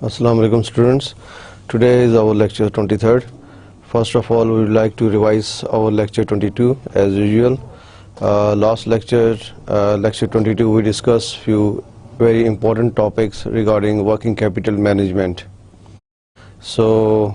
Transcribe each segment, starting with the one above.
Assalamu alaikum students. Today is our lecture 23rd. First of all, we would like to revise our lecture 22 as usual. Last lecture, lecture 22, we discussed few very important topics regarding working capital management. So,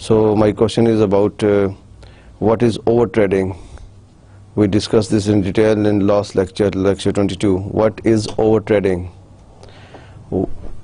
So my question is about what is over trading. We discussed this in detail in last lecture, lecture 22. What is over trading?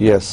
Yes,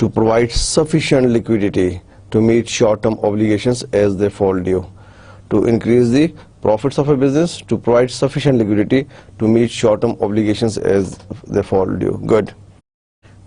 to provide sufficient liquidity to meet short-term obligations as they fall due. To increase the profits of a business, to provide sufficient liquidity to meet short-term obligations as they fall due. Good.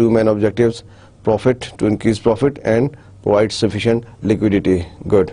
2 main objectives, profit, to increase profit and provide sufficient liquidity. Good.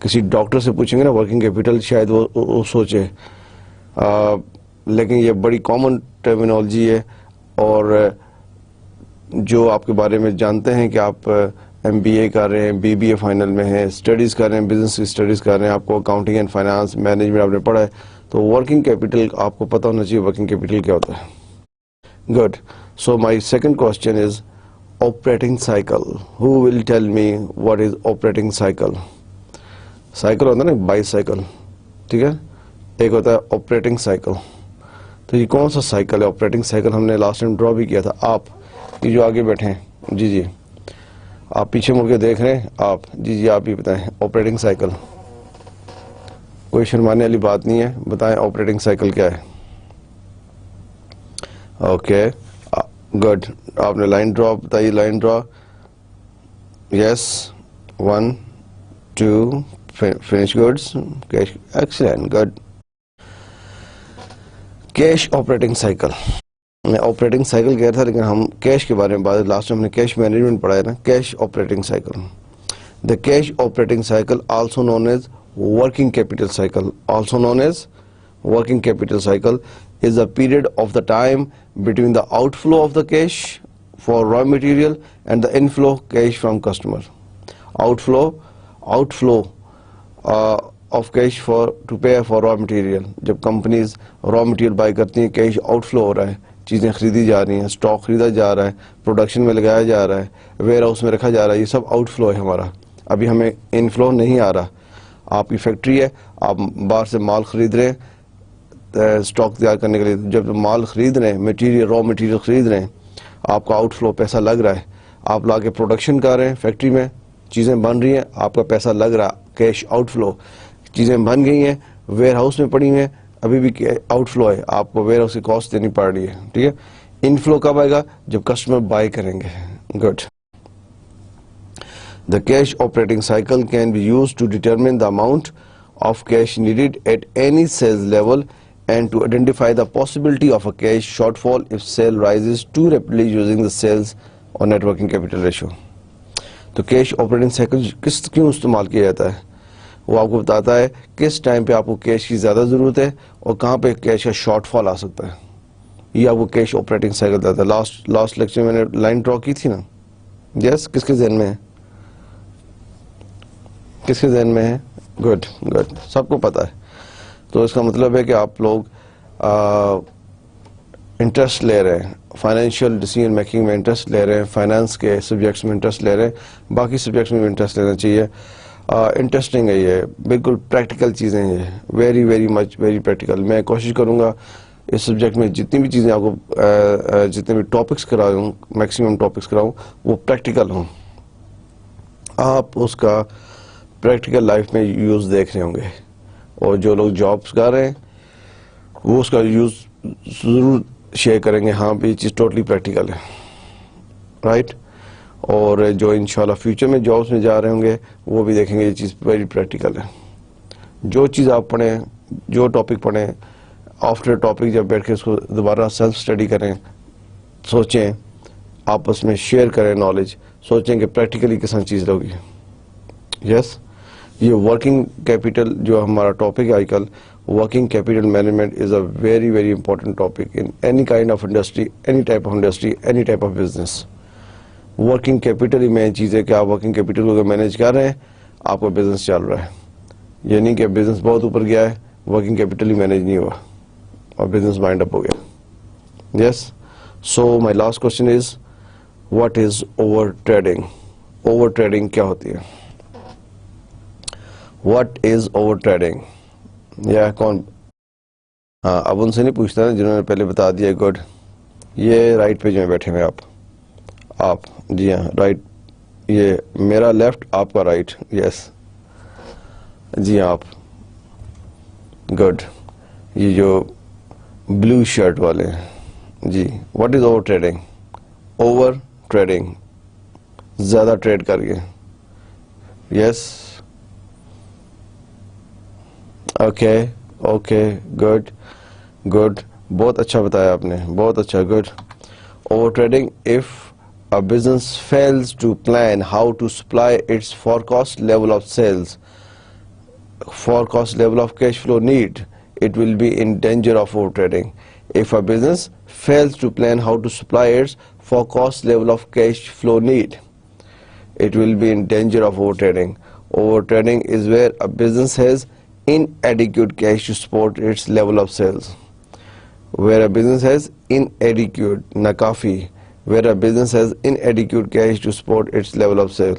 کسی doctor سے پوچھیں گے نا working capital شاید وہ سوچے، لیکن یہ بڑی کامن ٹرمینالوجی ہے، اور جو آپ کے بارے میں جانتے ہیں کہ آپ MBA کر رہے ہیں، BBA فائنل میں ہیں، اسٹڈیز کر رہے ہیں، بزنس کی اسٹڈیز کر رہے ہیں، آپ کو اکاؤنٹنگ اینڈ فائنانس مینجمنٹ آپ نے پڑھا ہے، تو ورکنگ کیپٹل آپ کو پتہ ہونا چاہیے ورکنگ کیپٹل کیا ہوتا ہے. Good. So my second question is operating cycle. Who will tell me what is operating cycle? Cycle ہوتا ہے نا بائی سائیکل، ٹھیک ہے، ایک ہوتا ہے آپریٹنگ سائیکل. تو یہ کون سا سائیکل ہے آپریٹنگ سائیکل؟ ہم نے لاسٹ ٹائم ڈرا بھی کیا تھا. آپ یہ جو آگے بیٹھے ہیں، جی آپ پیچھے مڑ کے دیکھ رہے ہیں، آپ جی آپ ہی بتائیں آپریٹنگ سائیکل. کوئی شرمانے والی بات نہیں ہے، بتائیں آپریٹنگ سائیکل کیا ہے. Okay good. آپ نے لائن ڈرا بتائی، لائن ڈرا. یس 1 2 finish goods cash. Excellent good. Cash operating cycle. میں آپریٹنگ سائیکل کہہ رہا تھا لیکن ہم کیش کے بارے میں بات، لاسٹ ٹائم ہم نے کیش مینجمنٹ پڑھا ہے نا. Cash operating cycle. The cash operating cycle also known as working capital cycle, also known as working capital cycle, is a period of the time between the outflow of the cash for raw material and the inflow cash from customer. Outflow of cash to pay for raw material. جب companies raw material by کرتی ہیں، cash out flow ہو رہا ہے، چیزیں خریدی جا رہی ہیں، اسٹاک خریدا جا رہا ہے، پروڈکشن میں لگایا جا رہا ہے، ویئر ہاؤس میں رکھا جا رہا ہے، یہ سب آؤٹ فلو ہے ہمارا. ابھی ہمیں ان فلو نہیں آ رہا. آپ کی فیکٹری ہے، آپ باہر سے مال خرید رہے ہیں اسٹاک تیار کرنے کے لیے. جب مال خرید رہے ہیں، را مٹیریل خرید رہے ہیں، آپ کا آؤٹ فلو پیسہ لگ رہا ہے. آپ لا کے پروڈکشن کر رہے ہیں، فیکٹری میں چیزیں بن رہی ہیں، آپ کا پیسہ لگ رہا، کیش آؤٹ فلو. چیزیں بن گئی ہیں، ویئر ہاؤس میں پڑی ہیں، ابھی بھی آؤٹ فلو ہے، آپ کو ویئر ہاؤس کی کاسٹ دینی پڑ رہی ہے. ٹھیک ہے. ان فلو کب آئے گا؟ جب کسٹمر بائی کریں گے. Good. The cash operating cycle can be used to determine the amount of cash needed at any sales level and to identify the possibility of a cash shortfall if sale rises too rapidly using the sales or net working capital ratio. تو cash operating cycle کیوں استعمال کیا جاتا ہے؟ وہ آپ کو بتاتا ہے کس ٹائم پہ آپ کو کیش کی زیادہ ضرورت ہے اور کہاں پہ کیش کا شارٹ فال آ سکتا ہے. یہ آپ کو کیش آپریٹنگ سائیکل بتاتا ہے. لاسٹ لیکچر میں نے لائن ڈرا کی تھی نا. یس کس کے ذہن میں ہے؟ کس کے ذہن میں ہے؟ Good good. سب کو پتا ہے. تو اس کا مطلب ہے کہ آپ لوگ انٹرسٹ لے رہے ہیں، فائنینشیل ڈیسیژن میکنگ میں انٹرسٹ لے رہے ہیں، فائنانس کے سبجیکٹس میں انٹرسٹ لے رہے ہیں، باقی سبجیکٹس میں بھی انٹرسٹ لینا چاہیے. انٹرسٹنگ ہے یہ، بالکل پریکٹیکل چیزیں ہیں، very very much very practical. میں کوشش کروں گا اس سبجیکٹ میں جتنی بھی چیزیں آپ کو جتنے بھی ٹاپکس کراؤں، میکسیمم ٹاپکس کراؤں، وہ پریکٹیکل ہوں. آپ اس کا پریکٹیکل لائف میں یوز دیکھ رہے ہوں گے، اور جو لوگ جابس کر رہے ہیں وہ اس کا یوز ضرور شیئر کریں گے. ہاں بھی یہ چیز ٹوٹلی پریکٹیکل ہے، رائٹ. اور جو انشاءاللہ فیوچر میں جابس میں جا رہے ہوں گے وہ بھی دیکھیں گے یہ چیز ویری پریکٹیکل ہے. جو چیز آپ پڑھیں، جو ٹاپک پڑھیں، آفٹر ٹاپک جب بیٹھ کے اس کو دوبارہ سیلف اسٹڈی کریں، سوچیں، آپس میں شیئر کریں نالج، سوچیں کہ پریکٹیکلی کس طرح چیز ہوگی. یس. یہ ورکنگ کیپٹل جو ہمارا ٹاپک ہے آج کل، working capital management is a very very important topic in any kind of industry, any type of industry, any type of business. Working capital ہی مین چیز ہے کہ آپ ورکنگ کیپٹل کو مینیج کر رہے ہیں، آپ کا بزنس چل رہا ہے. یہ نہیں کہ بزنس بہت اوپر گیا ہے، ورکنگ کیپٹل ہی مینیج نہیں ہوا اور بزنس مائنڈ اپ ہو گیا. Yes. So my last question is what is over trading? Over trading کیا ہوتی ہے؟ What is over trading? یا کون؟ ہاں اب ان سے نہیں پوچھتا نا جنہوں نے پہلے بتا دیا. گڈ. یہ رائٹ پیج میں بیٹھے ہوئے آپ جی ہاں رائٹ. یہ میرا لیفٹ، آپ کا رائٹ. یس جی ہاں آپ. گڈ. یہ جو بلو شرٹ والے ہیں جی. What is over trading? Over trading زیادہ ٹریڈ کر کے. Yes. Okay okay good good. بہت اچھا بتایا آپ نے، بہت اچھا. Good. Over trading if a business fails to plan how to supply its forecast level of sales forecast level of cash flow need, it will be in danger of overtrading. If a business fails to plan how to supply its forecast level of cash flow need, it will be in danger of overtrading. Overtrading is where a business has inadequate cash to support its level of sales. Where a business has inadequate, nakafi, where a business has inadequate cash to support its level of sales.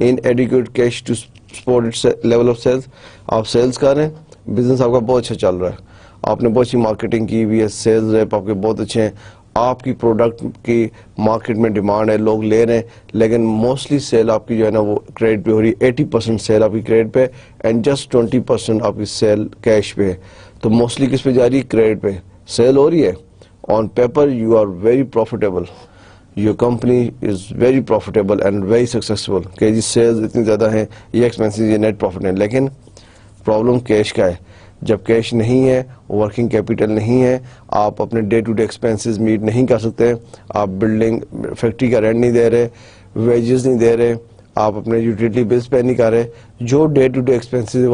inadequate cash to support its level of sales. آپ sales کر رہے ہیں, business آپ کا بہت اچھا چل رہا ہے, آپ نے بہت اچھی مارکیٹنگ کی ہوئی ہے, سیلز ریپ آپ کے بہت اچھے ہیں, آپ کی پروڈکٹ کی مارکیٹ میں ڈیمانڈ ہے, لوگ لے رہے ہیں, لیکن موسٹلی سیل آپ کی جو ہے نا وہ کریڈٹ پہ ہو رہی ہے. 80% سیل آپ کی کریڈٹ پہ اینڈ جسٹ 20% آپ کی سیل کیش پہ ہے. تو موسٹلی کس پہ جا رہی ہے؟ کریڈٹ پہ. سیل ہو رہی ہے, on paper you are very profitable, your company is very profitable and very successful کہ جی سیلز اتنی زیادہ ہیں, یہ ایکسپینسز, یہ نیٹ پروفٹ ہیں. لیکن پرابلم کیش کا ہے. جب کیش نہیں ہے, ورکنگ کیپٹل نہیں ہے, آپ اپنے day to day expenses meet نہیں کر سکتے, آپ بلڈنگ فیکٹری کا رینٹ نہیں دے رہے, ویجز نہیں دے رہے, آپ اپنے یوٹیلیٹی بلز پے نہیں کر رہے, جو ڈے ٹو ڈے ایکسپینسز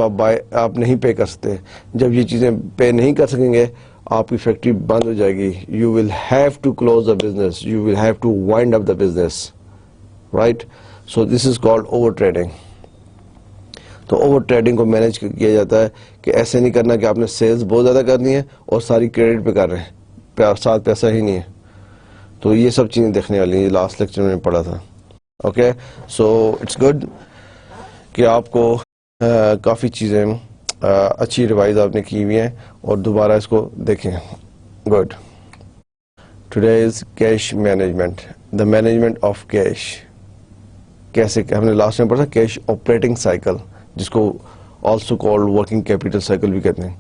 آپ نہیں پے کر سکتے. جب یہ چیزیں پے نہیں کر سکیں گے, آپ کی فیکٹری بند ہو جائے گی. You will have to close the business, you will have to wind up the business, right. So this is called over trading. تو اوور ٹریڈنگ کو مینیج کیا جاتا ہے کہ ایسے نہیں کرنا کہ آپ نے سیلز بہت زیادہ کرنی ہے اور ساری کریڈٹ پہ کر رہے ہیں, ساتھ پیسہ ہی نہیں ہے. تو یہ سب چیزیں دیکھنے والی ہیں, لاسٹ لیکچر میں پڑھا تھا. اوکے, سو اٹس گڈ کہ آپ کو کافی چیزیں اچھی ریوائز آپ نے کی ہوئی ہیں اور دوبارہ اس کو دیکھیں. Good. Today is cash management, the management of cash. کیسے ہم نے لاسٹ میں پڑھا کیش آپریٹنگ سائیکل, جس کو also called working capital cycle بھی کہتے ہیں.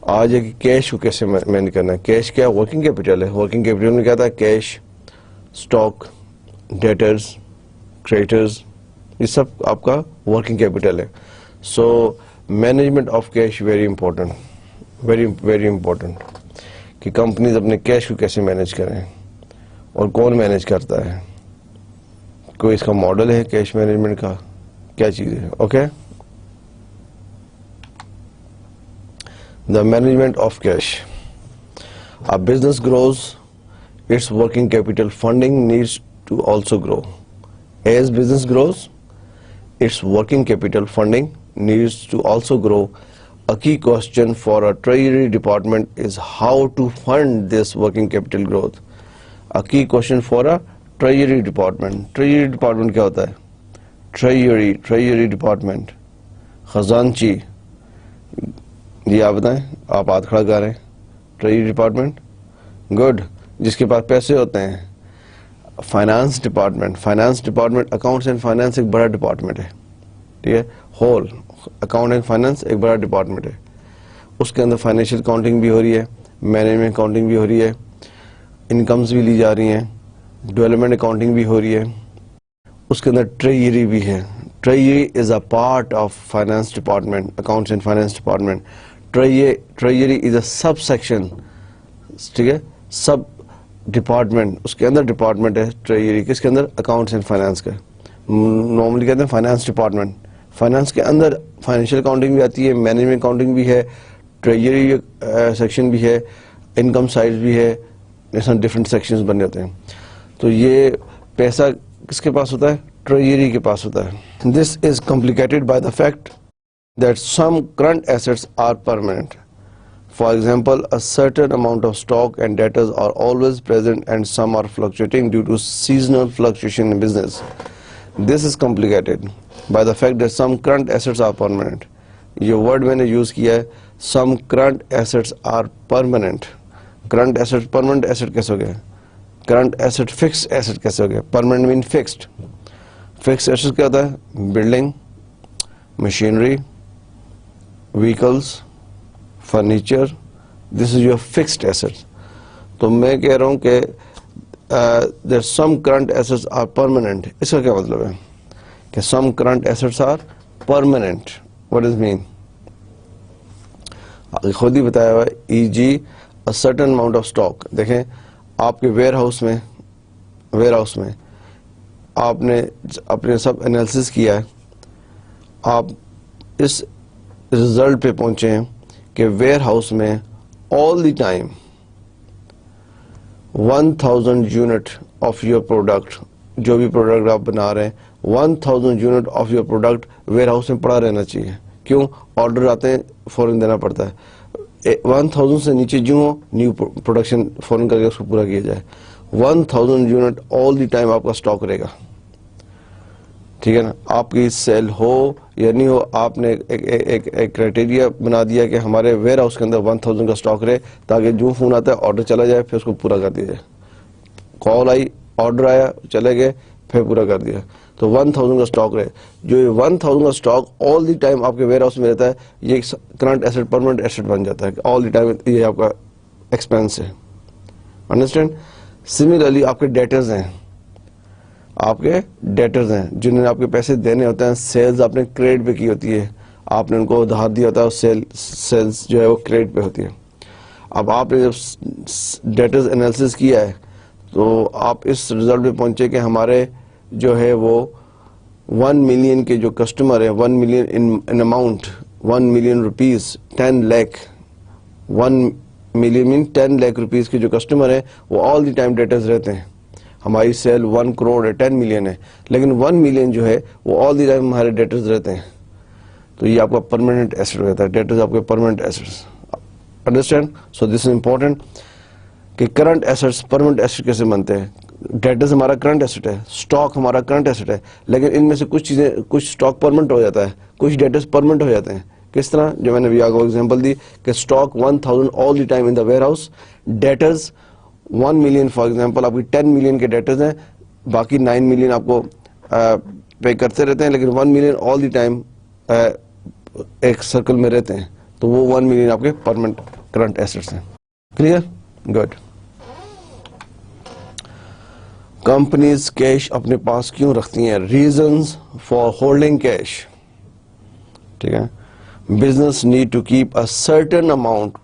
آج ہے کہ کیش کو کیسے مینج کرنا ہے. کیش کیا ورکنگ کیپٹل ہے. ورکنگ کیپٹل میں کیا تھا؟ کیش, اسٹاک, ڈیٹرز, کریڈٹرز, یہ سب آپ کا ورکنگ کیپٹل ہے. So management of cash very important, very very important کہ کمپنیز اپنے کیش کو کیسے مینج کریں اور کون مینج کرتا ہے. کوئی اس کا ماڈل ہے کیش مینجمنٹ کا, کیا چیز ہے؟ Okay. The management of cash. A business grows, its working capital funding needs to also grow. As business grows, its working capital funding needs to also grow. A key question for a treasury department is how to fund this working capital growth. A key question for a treasury department. Treasury department کیا ہوتا ہے؟ Treasury department, خزانچی. جی آپ بتائیں, آپ ہاتھ کھڑا کر رہے ہیں. ٹریجری ڈپارٹمنٹ, گڈ, جس کے پاس پیسے ہوتے ہیں. Finance department. Finance department, accounts and finance ایک بڑا ڈپارٹمنٹ ہے, ٹھیک ہے. ہول اکاؤنٹ اینڈ فائنانس ایک بڑا ڈپارٹمنٹ ہے. اس کے اندر فائنینشیل اکاؤنٹنگ بھی ہو رہی ہے, مینجمنٹ اکاؤنٹنگ بھی ہو رہی ہے, انکمز بھی لی جا رہی ہیں, ڈیولپمنٹ اکاؤنٹنگ بھی ہو رہی ہے. اس کے اندر ٹریجری بھی ہے. Treasury is a part of finance department, accounts and finance department. Treasury is a sub section, ٹھیک ہے, سب ڈپارٹمنٹ. اس کے اندر ڈپارٹمنٹ ہے ٹریجری, کس کے اندر؟ اکاؤنٹس اینڈ فائنانس کا. نارملی کہتے ہیں فائنانس ڈپارٹمنٹ. فائنانس کے اندر فائنینشیل اکاؤنٹنگ بھی آتی ہے, مینجمنٹ اکاؤنٹنگ بھی ہے, ٹریجری سیکشن بھی ہے, انکم سائڈ بھی ہے, ڈفرینٹ سیکشنز بنے ہوتے ہیں. تو یہ پیسہ کس کے پاس ہوتا ہے؟ ٹریجری کے پاس ہوتا ہے. This is complicated by the fact that some current assets are permanent. For example, a certain amount of stock and debtors are always present and some are fluctuating due to seasonal fluctuation in business. This is complicated by the fact that some current assets are permanent. یہ word میں نے use کیا ہے, some current assets are permanent. Current asset, permanent asset کیسے ہو گیا؟ Current asset, fixed asset کیسے ہو گیا؟ Permanent mean fixed. Fixed assets کیا ہوتا ہے؟ Building, machinery, vehicles, furniture, this is your fixed assets. تو میں کہہ رہا ہوں کہ there some current assets are permanent. اس کا کیا مطلب ہے کہ some current assets are permanent? What does it mean? خود ہی بتایا ہوا ہے, e.g. a certain amount of stock. دیکھیں آپ کے ویئر ہاؤس میں ویئر ہاؤس میں آپ نے اپنے سب انالیسس کیا ہے, آپ اس رزلٹ پہ پہنچے ہیں کہ ویئر ہاؤس میں all the time 1000 unit of your product, جو بھی پروڈکٹ آپ بنا رہے ہیں 1000 unit of your product warehouse میں پڑا رہنا چاہیے. کیوں؟ آرڈر آتے ہیں فوراً دینا پڑتا ہے. 1000 سے نیچے جو ہو نیو پروڈکشن فوراً کر کے اس کو پورا کیا جائے. 1000 یونٹ آل دی ٹائم آپ کا اسٹاک رہے گا, ٹھیک ہے نا. آپ کی سیل ہو یا نہیں ہو, آپ نے ایک کرائٹیریا بنا دیا کہ ہمارے ویئر ہاؤس کے اندر 1000 کا اسٹاک رہے, تاکہ جو فون آتا ہے آرڈر چلا جائے پھر اس کو پورا کر دیا جائے. کال آئی, آرڈر آیا, چلے گئے, پھر پورا کر دیا. تو 1000 کا اسٹاک رہے. جو یہ 1000 کا اسٹاک آل دی ٹائم آپ کے ویئر ہاؤس میں رہتا ہے, یہ کرنٹ ایسٹ, پرماننٹ ایسٹ بن جاتا ہے. آل دی ٹائم یہ آپ کا ایکسپینس ہے. انڈرسٹینڈ؟ سملرلی آپ کے ڈیٹرز ہیں, آپ کے ڈیٹرز ہیں جنہوں نے آپ کے پیسے دینے ہوتے ہیں. سیلز آپ نے کریڈٹ پہ کی ہوتی ہے, آپ نے ان کو ادھار دیا ہوتا ہے, سیلز جو ہے وہ کریڈٹ پہ ہوتی ہے. اب آپ نے جب ڈیٹرز انالیسس کیا ہے تو آپ اس رزلٹ پہ پہنچے کہ ہمارے جو ہے وہ 1 ملین کے جو کسٹمر ہیں, 1 million in amount, 1 million rupees, 10 lakh, 1 million مین 10 لاکھ روپیز کے جو کسٹمر ہیں وہ آل دی ٹائم ڈیٹرز رہتے ہیں. ہماری سیل 1 کروڑ ہے, 10 ملین ہے, لیکن 1 ملین جو ہے وہ آل دی ٹائم ہمارے ڈیٹرز رہتے ہیں. تو یہ آپ کا پرماننٹ ایسٹ رہتا ہے. ڈیٹرز آپ کے permanent assets. Understand? So this is important کہ کرنٹ ایسٹس پرماننٹ ایسٹ کیسے بنتے ہیں. ڈیٹرز ہمارا کرنٹ ایسٹ ہے, اسٹاک ہمارا کرنٹ ایسٹ ہے, لیکن ان میں سے کچھ چیزیں, کچھ اسٹاک پرماننٹ ہو جاتا ہے, کچھ ڈیٹرز پرماننٹ ہو جاتے ہیں. کس طرح؟ جو میں نے بھی آگے ایگزامپل دی کہ stock 1000 all the time in the where house, debtors 1 million for example آپ کی 10 ملین کے ڈیٹرز ہیں, باقی 9 ملین آپ کو پے کرتے رہتے ہیں, لیکن 1 ملین آل دی ٹائم ایک سرکل میں رہتے ہیں. تو وہ 1 ملین آپ کے پرماننٹ کرنٹ ایسٹس ہیں. کلیئر؟ گڈ. کمپنیز کیش اپنے پاس کیوں رکھتی ہیں؟ Reasons for holding cash. ٹھیک ہے. Business need to keep a certain amount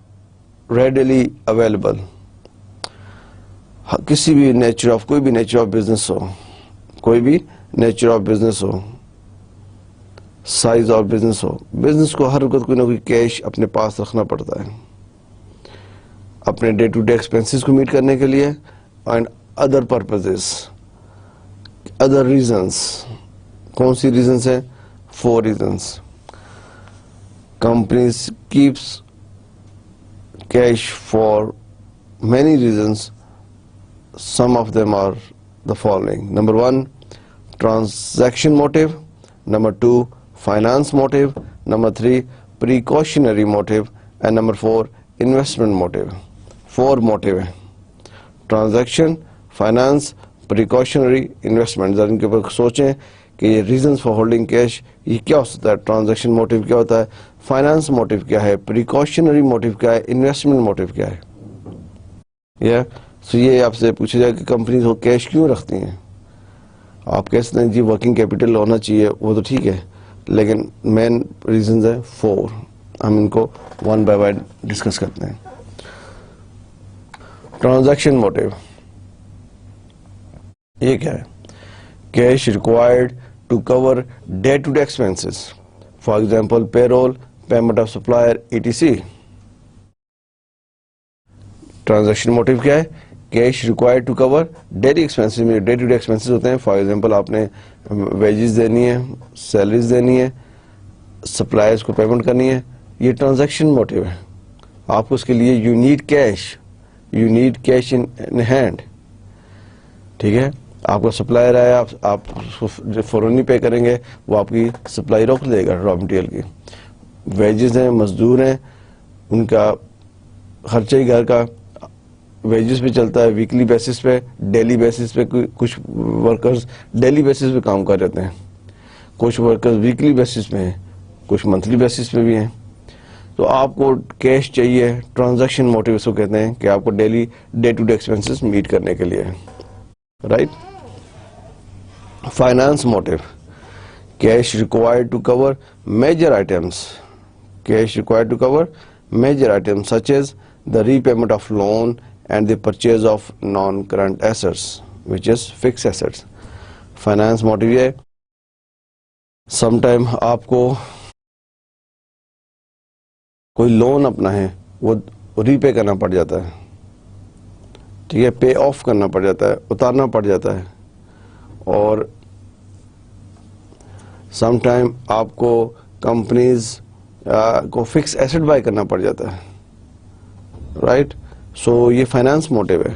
readily available. کسی بھی نیچر آف, کوئی بھی نیچر آف بزنس ہو, کوئی بھی nature of business who, size of business who, business کو ہر وقت کوئی نہ کوئی کیش اپنے پاس رکھنا پڑتا ہے اپنے ڈے ٹو ڈے ایکسپینسز کو میٹ کرنے کے لیے, and other purposes, other reasons. کون سی ریزنس ہیں؟ 4 reasons. Companies keeps cash for many reasons. Some of them are the following. Number 1, transaction motive. Number 2, finance motive. Number 3, precautionary motive. And number 4, investment motive. 4 motive ہیں. Transaction, finance, precautionary, investment. ذرا ان کے اوپر سوچیں کہ یہ reasons for holding cash یہ کیا ہو سکتا ہے. Transaction motive کیا ہوتا ہے, finance motive کیا ہے, precautionary motive کیا ہے, investment motive کیا ہے. سو یہ آپ سے پوچھا جائے کہ کمپنیز وہ کیش کیوں رکھتی ہیں. آپ کہہ سکتے ہیں جی ورکنگ کیپٹل ہونا چاہیے, وہ تو ٹھیک ہے, لیکن مین ریزنز ہیں 4. ہم ان کو 1 by 1 ڈسکس کرتے ہیں. ٹرانزیکشن موٹیو یہ کیا ہے؟ Cash required to cover day to day expenses, for example payroll, payment of supplier, ETC. Transaction motive کیا ہے؟ Cash required to cover daily expenses. میں ڈے ٹو ڈے ایکسپینسز ہوتے ہیں, فار ایگزامپل آپ نے ویجز دینی ہے, salaries دینی ہے, سپلائرز کو پیمنٹ کرنی ہے. یہ ٹرانزیکشن موٹیو ہے. آپ کو اس کے لیے you need cash in hand. ٹھیک ہے. آپ کا سپلائر آیا, آپ فوراً پے کریں گے, وہ آپ کی سپلائی روک دے گا را مٹیریل کی. ویجز ہیں, مزدور ہیں, ان کا خرچہ ہی گھر کا ویجز پہ چلتا ہے, ویکلی بیسس پہ, ڈیلی بیسس پہ. کچھ ورکرز ڈیلی بیسس پہ کام کر رہتے ہیں, کچھ ورکرز ویکلی بیسس پہ ہیں, کچھ منتھلی بیسس پہ بھی ہیں. تو آپ کو کیش چاہیے. ٹرانزیکشن موٹیو اس کو کہتے ہیں کہ آپ کو daily day to day expenses meet کرنے کے لیے, right. Finance motive, cash required to cover major items. Cash required to cover major items such as the repayment of loan and the purchase of non-current assets. which is fixed assets. Finance motive یہ ہے, some time آپ کو کوئی loan اپنا ہے وہ ری پے کرنا پڑ جاتا ہے, ٹھیک ہے, پے آف کرنا پڑ جاتا ہے, اتارنا پڑ جاتا ہے, اور سم ٹائم آپ کو کمپنیز کو فکس ایسٹ بائی کرنا پڑ جاتا ہے, رائٹ. سو یہ فائنانس موٹیو ہے.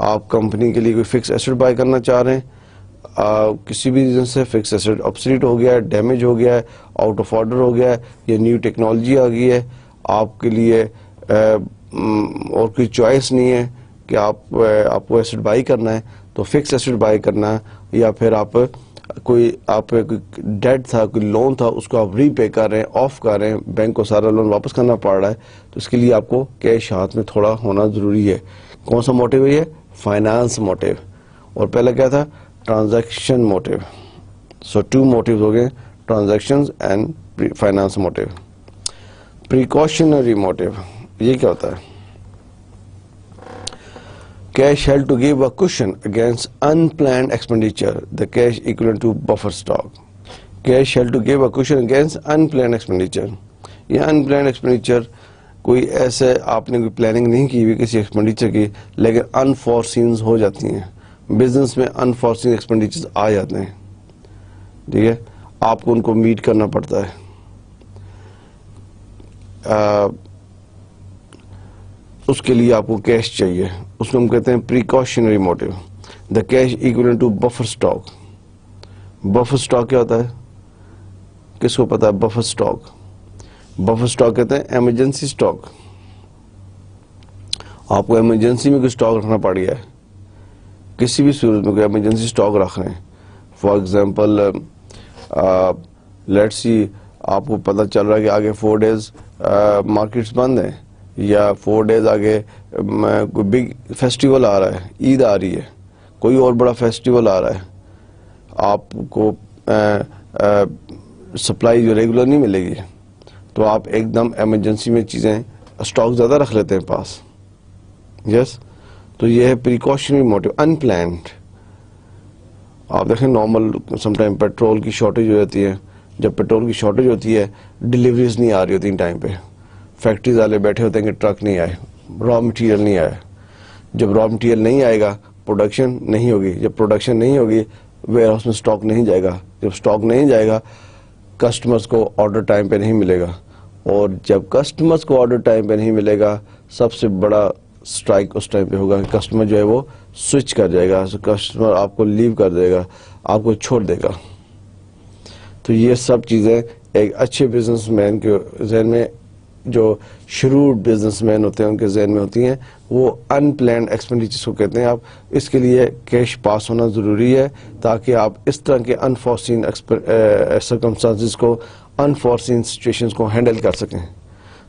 آپ کمپنی کے لیے کوئی فکس ایسٹ بائی کرنا چاہ رہے ہیں, کسی بھی ریزن سے فکس ایسٹ obsolete ہو گیا ہے, ڈیمیج ہو گیا ہے, آؤٹ آف آرڈر ہو گیا ہے, یا نیو ٹیکنالوجی آ گئی ہے, آپ کے لیے اور کوئی چوائس نہیں ہے کہ آپ کو ایسٹ بائی کرنا ہے, تو فکس ایسٹ بائی کرنا ہے, یا پھر آپ کوئی ڈیٹ تھا, کوئی لون تھا, اس کو آپ ری پے کر رہے ہیں, آف کر رہے ہیں, بینک کو سارا لون واپس کرنا پڑ رہا ہے, تو اس کے لیے آپ کو کیش ہاتھ میں تھوڑا ہونا ضروری ہے. کون سا موٹیو ہے یہ؟ Finance motive. اور پہلا کیا تھا؟ Transaction motive. So two motives ہو گئے, transactions and finance motive. Precautionary motive یہ کیا ہوتا ہے؟ Cash held to give a cushion against unplanned expenditure. The cash equivalent to buffer stock. Cash held to give a cushion against unplanned expenditure. یہ unplanned expenditure کوئی ایسے آپ نے کوئی پلاننگ نہیں کی ہوئی کسی ایکسپینڈیچر کی, لیکن unforeseen ہو جاتی ہیں. بزنس میں unforeseen ایکسپینڈیچر آ جاتے ہیں, ٹھیک ہے, آپ کو ان کو میٹ کرنا پڑتا ہے. اس کے لیے آپ کو کیش چاہیے, اس کو ہم کہتے ہیں precautionary motive. The cash equivalent to buffer stock. Buffer stock کیا ہوتا ہے؟ کس کو پتا ہے بفر اسٹاک؟ بفر اسٹاک کہتے ہیں ایمرجنسی اسٹاک. آپ کو ایمرجنسی میں کوئی اسٹاک رکھنا پڑ گیا ہے, کسی بھی صورت میں کوئی ایمرجنسی اسٹاک رکھ رہے ہیں. فار ایگزامپل لیٹس سی آپ کو پتہ چل رہا ہے کہ آگے 4 days مارکیٹس بند ہیں, یا 4 days آگے کوئی بگ فیسٹیول آ رہا ہے, عید آ رہی ہے, کوئی اور بڑا فیسٹیول آ رہا ہے, آپ کو سپلائی جو ریگولر نہیں ملے گی, تو آپ ایک دم ایمرجنسی میں چیزیں اسٹاک زیادہ رکھ لیتے ہیں پاس. یس, تو یہ ہے پریکاشنری موٹیو. ان پلانڈ آپ دیکھیں نارمل سم ٹائم پیٹرول کی شارٹیج ہو جاتی ہے. جب پیٹرول کی شارٹیج ہوتی ہے, ڈیلیوریز نہیں آ رہی ہوتی ٹائم پہ, فیکٹریز والے بیٹھے ہوتے ہیں کہ ٹرک نہیں آئے, را مٹیریل نہیں آیا. جب را مٹیریل نہیں آئے گا پروڈکشن نہیں ہوگی, جب پروڈکشن نہیں ہوگی ویئر ہاؤس میں اسٹاک نہیں جائے گا, جب اسٹاک نہیں جائے گا کسٹمرز کو آرڈر ٹائم پہ نہیں ملے گا, اور جب کسٹمرز کو آرڈر ٹائم پہ نہیں ملے گا سب سے بڑا اسٹرائک اس ٹائم پہ ہوگا کہ کسٹمر جو ہے وہ سوئچ کر جائے گا, کسٹمر آپ کو لیو کر دے گا, آپ کو چھوڑ دے گا. تو یہ سب چیزیں ایک اچھے بزنس مین کے ذہن میں, جو شروع بزنس مین ہوتے ہیں ان کے ذہن میں ہوتی ہیں. وہ ان پلانڈ ایکسپینڈیچرس کو کہتے ہیں. آپ اس کے لیے کیش پاس ہونا ضروری ہے تاکہ آپ اس طرح کے انفورسین سرکمسٹانسز کو, انفورسین سچویشنز کو ہینڈل کر سکیں.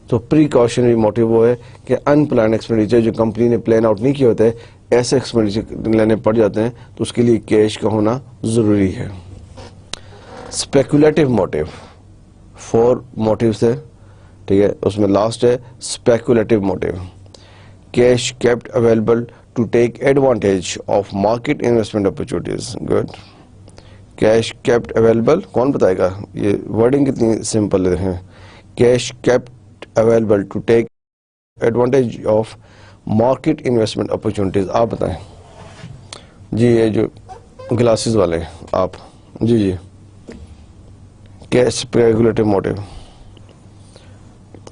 تو پریکاشنری موٹیو وہ ہے کہ ان پلانڈ ایکسپینڈیچر جو کمپنی نے پلان آؤٹ نہیں کیے ہوتے, ایسے ایکسپینڈیچر لینے پڑ جاتے ہیں, تو اس کے لیے کیش کا ہونا ضروری ہے. اسپیکولیٹو موٹیو 4 موٹیوز ہے, ٹھیک ہے, اس میں لاسٹ ہے speculative motive. Cash kept available to take advantage of market investment opportunities. Good. Cash kept available, کون بتائے گا؟ یہ ورڈنگ کتنی سمپل ہے. Cash kept available to take advantage of market investment opportunities. آپ بتائیں جی, یہ جو گلاسز والے آپ, جی cash speculative motive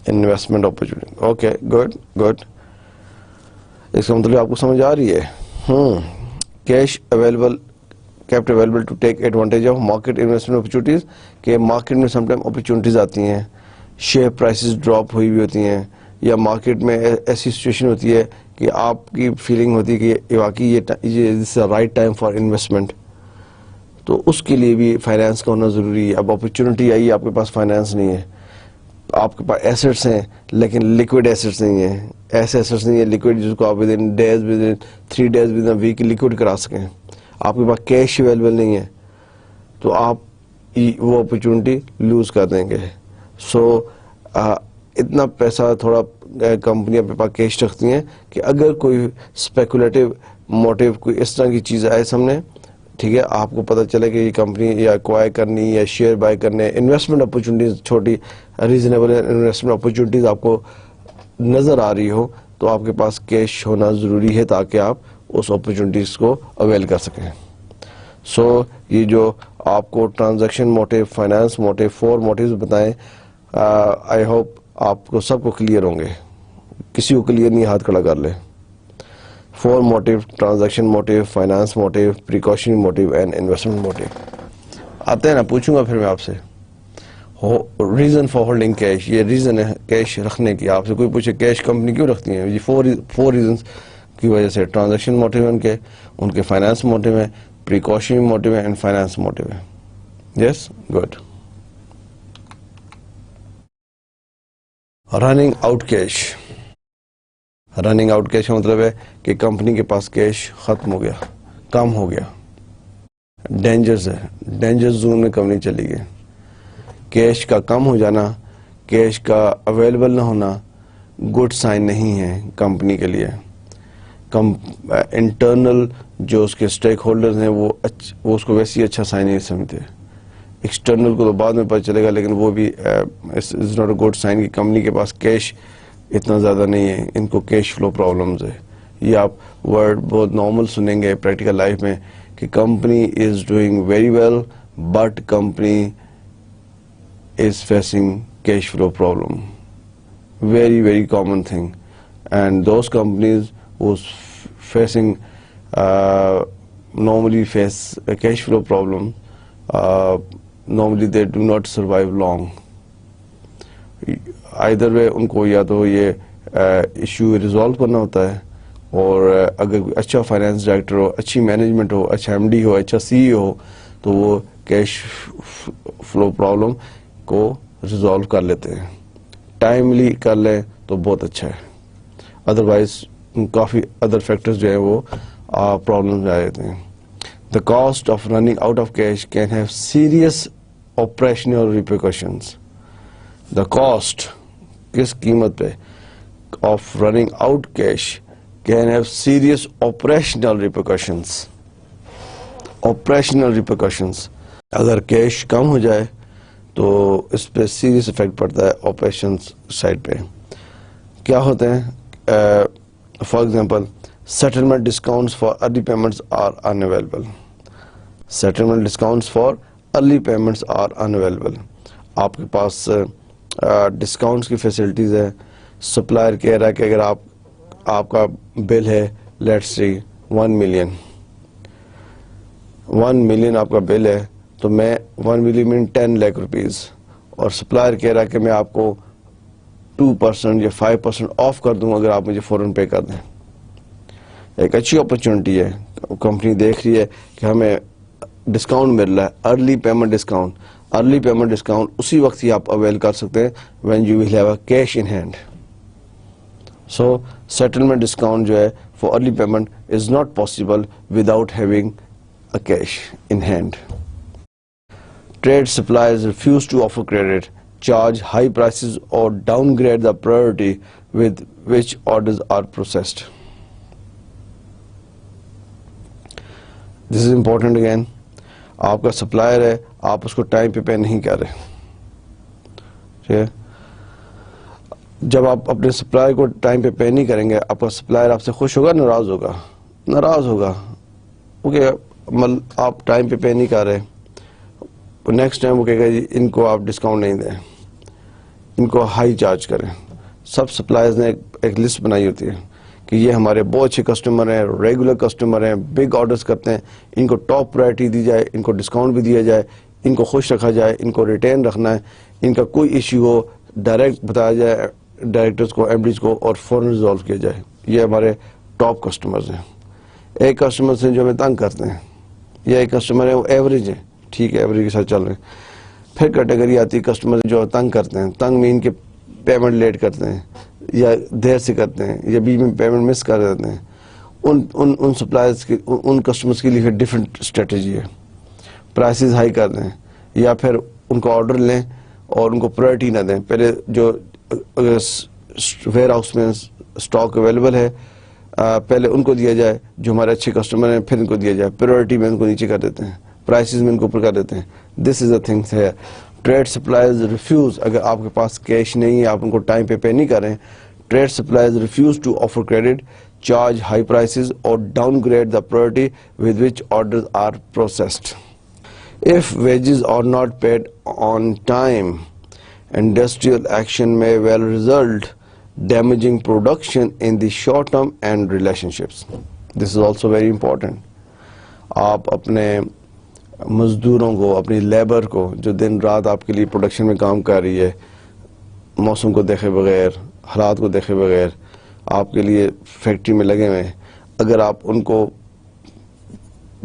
investment opportunity. Okay, good good. اس کا مطلب آپ کو سمجھ آ رہی ہے. Cash available kept available to take advantage of market investment opportunities, کہ مارکیٹ میں سم ٹائم اپرچونیٹیز آتی ہیں, شیئر پرائسز ڈراپ ہوئی ہوئی ہوتی ہیں, یا مارکیٹ میں ایسی سچویشن ہوتی ہے کہ آپ کی فیلنگ ہوتی ہے کہ واقعی یہ رائٹ ٹائم فار انویسٹمنٹ, تو اس کے لیے بھی فائنانس کا ہونا ضروری ہے. اب اپرچونیٹی آئی, آپ کے پاس فائنانس نہیں ہے, آپ کے پاس ایسٹس ہیں لیکن لیکوڈ ایسٹس نہیں ہیں, ایسے ایسٹس نہیں ہیں لیکوڈ جس کو آپ within days, within 3 days, within week liquid کرا سکیں. آپ کے پاس کیش اویلیبل نہیں ہے, تو آپ وہ اپرچونیٹی لوز کر دیں گے. سو اتنا پیسہ تھوڑا کمپنی اپنے پاس کیش رکھتی ہیں کہ اگر کوئی اسپیکولیٹو موٹیو کوئی اس طرح کی چیز آئے سامنے, ٹھیک ہے, آپ کو پتہ چلے کہ یہ کمپنی یا ایکوائر کرنی یا شیئر بائی کرنے, انویسٹمنٹ اپرچونیٹیز, چھوٹی ریزنیبل انویسٹمنٹ اپرچونیٹیز آپ کو نظر آ رہی ہو, تو آپ کے پاس کیش ہونا ضروری ہے تاکہ آپ اس اپرچونیٹیز کو اویل کر سکیں. سو یہ جو آپ کو transaction motive, finance motive, 4 motives بتائیں, آئی ہوپ آپ کو سب کو کلیئر ہوں گے. کسی کو کلیئر نہیں ہاتھ کھڑا کر لے. 4 motive: transaction motive, finance motive, precautionary motive and investment motive. آتے ہیں نا, پوچھوں گا پھر میں آپ سے ریزن فار ہولڈنگ کیش. یہ ریزن ہے کیش رکھنے کی. آپ سے کوئی پوچھے کیش کمپنی کیوں رکھتی ہیں, یہ 4 ریزنس کی وجہ سے. ٹرانزیکشن موٹیو ان کے فائنانس موٹیو ہے, پریکاشنری موٹیو ہے اینڈ فائنانس موٹیو ہے. Yes, good. Running out cash. Running out cash کا مطلب ہے کہ کمپنی کے پاس کیش ختم ہو گیا, کم ہو گیا. ڈینجرز ہے, ڈینجر زون میں کمپنی چلی گئی. کیش کا کم ہو جانا, کیش کا اویلیبل نہ ہونا گڈ سائن نہیں ہے کمپنی کے لیے. انٹرنل جو اس کے اسٹیک ہولڈرز ہیں وہ اس کو ویسے ہی اچھا سائن نہیں سمجھتے. ایکسٹرنل کو تو بعد میں پتہ چلے گا, لیکن وہ بھی is not a good sign کہ کمپنی کے پاس کیش اتنا زیادہ نہیں ہے, ان کو کیش فلو پرابلمز ہے. یہ آپ ورڈ بہت نارمل سنیں گے پریکٹیکل لائف میں کہ company is doing very well but company is facing cash flow problem. Very common thing. And those companies who's facing normally face a cash flow problem, normally they do not survive long. Either way ان کو یا تو یہ issue resolve کرنا ہوتا ہے, اور اگر اچھا فائنانس ڈائریکٹر ہو, اچھی مینجمنٹ ہو, اچھا ایم ڈی ہو, اچھا سی ای ہو, تو وہ کیش فلو پرابلم کو ریزالو کر لیتے ہیں. ٹائملی کر لیں تو بہت اچھا ہے, ادروائز کافی ادر فیکٹرز جو ہیں وہ پرابلم آ جاتے ہیں. The cost of running out of cash can have serious operational repercussions. The cost کس قیمت پہ of running out cash can have serious operational repercussions. Operational repercussions, اگر کیش کم ہو جائے تو اس پہ سیریس افیکٹ پڑتا ہے آپریشن سائڈ پہ. کیا ہوتے ہیں, for example settlement discounts for early payments are unavailable. Settlement discounts for early payments are unavailable. آپ کے پاس ڈسکاؤنٹس کی فیسلٹیز ہے. سپلائر کہہ رہا ہے کہ اگر آپ کا بل ہے لیٹس سی 1 ملین آپ کا بل ہے, تو میں 1 ملین 10 لاکھ روپیز, اور سپلائر کہہ رہا ہے کہ میں آپ کو 2% یا 5% آف کر دوں اگر آپ مجھے فوراً پے کر دیں. ایک اچھی اپرچونٹی ہے, کمپنی دیکھ رہی ہے کہ ہمیں ڈسکاؤنٹ مل رہا ہے, early payment discount. Early payment discount اسی وقت ہی آپ اویل کر سکتے ہیں when you will have a cash in hand. So settlement discount جو ہے for early payment is not possible without having a cash in hand. Trade suppliers refuse to offer credit, charge high prices or downgrade the priority with which orders are processed. This is important again. آپ کا supplier ہے, آپ اس کو time پہ پے نہیں کر رہے. ٹھیک ہے, جب آپ اپنے سپلائر کو ٹائم پہ پے نہیں کریں گے, آپ کا سپلائر آپ سے خوش ہوگا, ناراض ہوگا؟ ناراض ہوگا. اوکے, آپ ٹائم پہ پے نہیں کر رہے, نیکسٹ ٹائم وہ کہے گا جی ان کو آپ ڈسکاؤنٹ نہیں دیں, ان کو ہائی چارج کریں. سب سپلائرز نے ایک لسٹ بنائی ہوتی ہے کہ یہ ہمارے بہت اچھے کسٹمر ہیں, ریگولر کسٹمر ہیں, بگ آرڈرز کرتے ہیں, ان کو ٹاپ پرائرٹی دی جائے, ان کو ڈسکاؤنٹ بھی دیا جائے, ان کو خوش رکھا جائے, ان کو ریٹین رکھنا ہے. ان کا کوئی ایشو ہو ڈائریکٹ بتایا جائے ڈائریکٹرز کو, ایم ڈیز کو, اور فوراً ریزالو کیا جائے. یہ ہمارے ٹاپ کسٹمرز ہیں. ایک کسٹمرز ہیں جو ہمیں تنگ کرتے ہیں, یا ایک کسٹمر ہے وہ ایوریج ہے, ٹھیک ہے, ایوریج کے ساتھ چل رہے ہیں. پھر کیٹیگری آتی ہے کسٹمر جو تنگ کرتے ہیں, تنگ میں ان کے پیمنٹ لیٹ کرتے ہیں یا دیر سے کرتے ہیں یا بیچ میں پیمنٹ مس کر دیتے ہیں. ان سپلائرز کی, ان کسٹمرز کے لیے ڈفرینٹ اسٹریٹجی ہے. پرائسز ہائی کر دیں, یا پھر ان کو آرڈر لیں اور ان کو پرائرٹی نہ دیں. پہلے جو ویئر ہاؤس میں اسٹاک اویلیبل ہے پہلے ان کو دیا جائے, جو ہمارے اچھے کسٹمر ہیں پھر ان کو دیا جائے, پریورٹی میں ان کو نیچے کر دیتے ہیں, پرائسز میں ان کو اوپر کر دیتے ہیں. دس از اے تھنگ ہے. ٹریڈ سپلائرز ریفیوز, اگر آپ کے پاس کیش نہیں ہے, آپ ان کو ٹائم پہ نہیں کر رہے ہیں, trade suppliers refuse to offer credit, charge high prices or downgrade the priority with which orders are processed. If wages are not paid on time, industrial action may well result damaging production in the short term and relationships. This is also very important. آپ اپنے مزدوروں کو, اپنی labour کو جو دن رات آپ کے لیے پروڈکشن میں کام کر رہی ہے, موسم کو دیکھے بغیر, حالات کو دیکھے بغیر آپ کے لیے فیکٹری میں لگے ہوئے ہیں, اگر آپ ان کو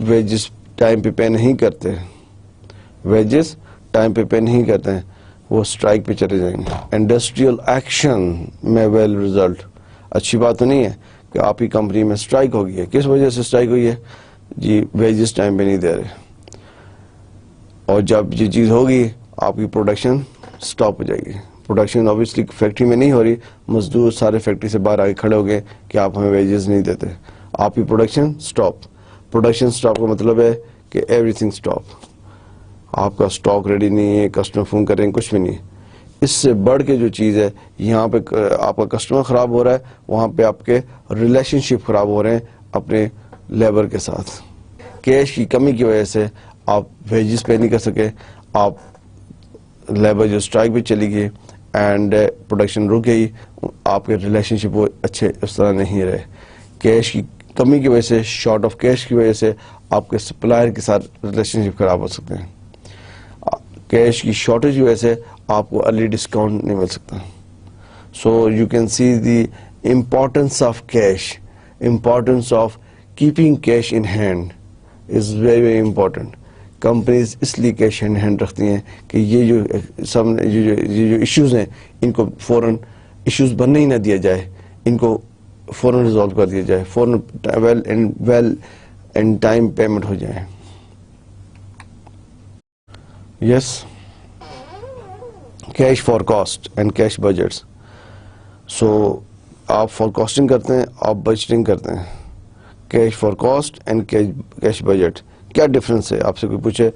ویجز ٹائم پہ نہیں کرتے, ویجز ٹائم پہ نہیں کرتے ہیں, وہ اسٹرائک پہ چلے جائیں گے. انڈسٹریل ایکشن میں ویل ریزلٹ, اچھی بات تو نہیں ہے کہ آپ کی کمپنی میں اسٹرائک ہوگی ہے. کس وجہ سے اسٹرائک ہوئی ہے؟ جی ویجز ٹائم پہ نہیں دے رہے, اور جب یہ چیز ہوگی آپ کی پروڈکشن سٹاپ ہو جائے گی. پروڈکشن اوبیسلی فیکٹری میں نہیں ہو رہی, مزدور سارے فیکٹری سے باہر آگے کھڑے ہو گئے کہ آپ ہمیں ویجز نہیں دیتے, آپ کی پروڈکشن سٹاپ. پروڈکشن سٹاپ کا مطلب ہے کہ ایوری تھنگ سٹاپ, آپ کا سٹاک ریڈی نہیں ہے, کسٹمر فون کریں کچھ بھی نہیں. اس سے بڑھ کے جو چیز ہے, یہاں پہ آپ کا کسٹمر خراب ہو رہا ہے, وہاں پہ آپ کے ریلیشن شپ خراب ہو رہے ہیں اپنے لیبر کے ساتھ. کیش کی کمی کی وجہ سے آپ ویجز پے نہیں کر سکے, آپ لیبر جو اسٹرائک پہ چلی گئی اینڈ پروڈکشن رک گئی, آپ کے ریلیشن شپ وہ اچھے اس طرح نہیں رہے. کیش کی کمی کی وجہ سے, شارٹ آف کیش کی وجہ سے آپ کے سپلائر کے ساتھ ریلیشن شپ خراب ہو سکتے ہیں. کیش کی شارٹیج کی وجہ سے آپ کو ارلی ڈسکاؤنٹ نہیں مل سکتا. So you can see the importance of cash, importance of keeping cash in hand is very very important. Companies اس لیے کیش ان ہینڈ رکھتی ہیں کہ یہ جو ایشوز ہیں ان کو فوراً ایشوز بننے ہی نہ دیا جائے, ان کو فوراً ریزالو کر دیا جائے, فوراً ویل اینڈ ٹائم پیمنٹ ہو جائے. Yes, cash forecast and cash budgets. So آپ فار کاسٹنگ کرتے ہیں, آپ بجٹنگ کرتے ہیں. Cash forecast and cash budget, کیا ڈفرنس ہے؟ آپ سے کوئی پوچھے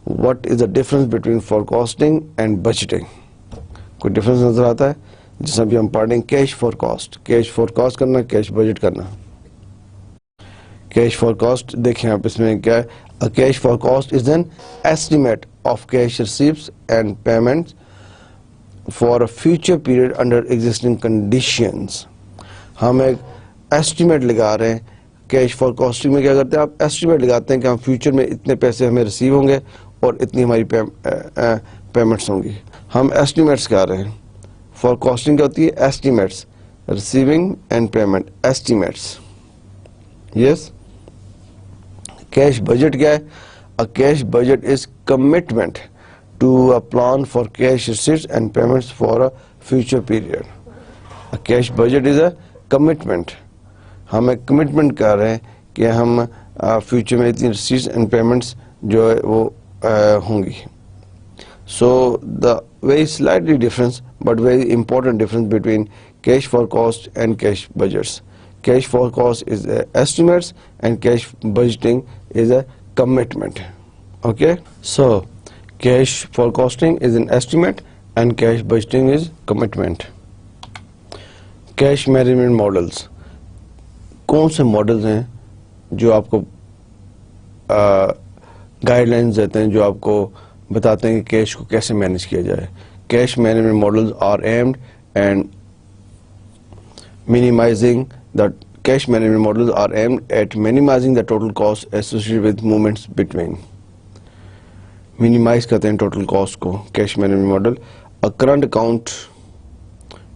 what is the difference between forecasting and budgeting, کوئی ڈفرنس نظر آتا ہے؟ جیسے ابھی ہم پڑھ رہے ہیں cash forecast, cash forecast کرنا, کیش بجٹ کرنا. کیش فار کاسٹ دیکھیں آپ اس میں کیا ہے. Cash forecast is an estimate of cash receipts and payments for a future period under existing conditions. ہم ایک ایسٹیمیٹ لگا رہے ہیں. کیش فار کاسٹنگ میں کیا کرتے ہیں, آپ ایسٹیمیٹ لگاتے ہیں کہ ہم فیوچر میں اتنے پیسے ہمیں ریسیو ہوں گے اور اتنی ہماری پیمنٹس ہوں گی. ہم ایسٹیمیٹس کر رہے ہیں. فار کاسٹنگ کیا ہوتی ہے؟ Estimates, receiving and payment, estimates. Yes. Cash budget کیا ہے؟ A cash budget is commitment to a plan for cash receipts and payments for a future period. A cash budget is a commitment. ہم ایک commitment کر رہے ہیں کہ ہم future میں اتنی ریسیٹس اینڈ پیمنٹس جو ہے وہ ہوں گی. So the very slightly difference but very important difference between cash forecast and cash budgets. Cash for cost is estimates and cash budgeting is a commitment. Okay, so cash forecasting is an estimate and cash budgeting is commitment. Cash management models. کون سے models ہیں جو آپ کو guide lines دیتے ہیں, جو آپ کو بتاتے ہیں کہ کیش کو کیسے مینیج کیا جائے. Cash management models are aimed and minimizing the cash management models are aimed at minimizing the total cost associated with movements between. Minimize کرتے ہیں total cost کو cash management model. A current account,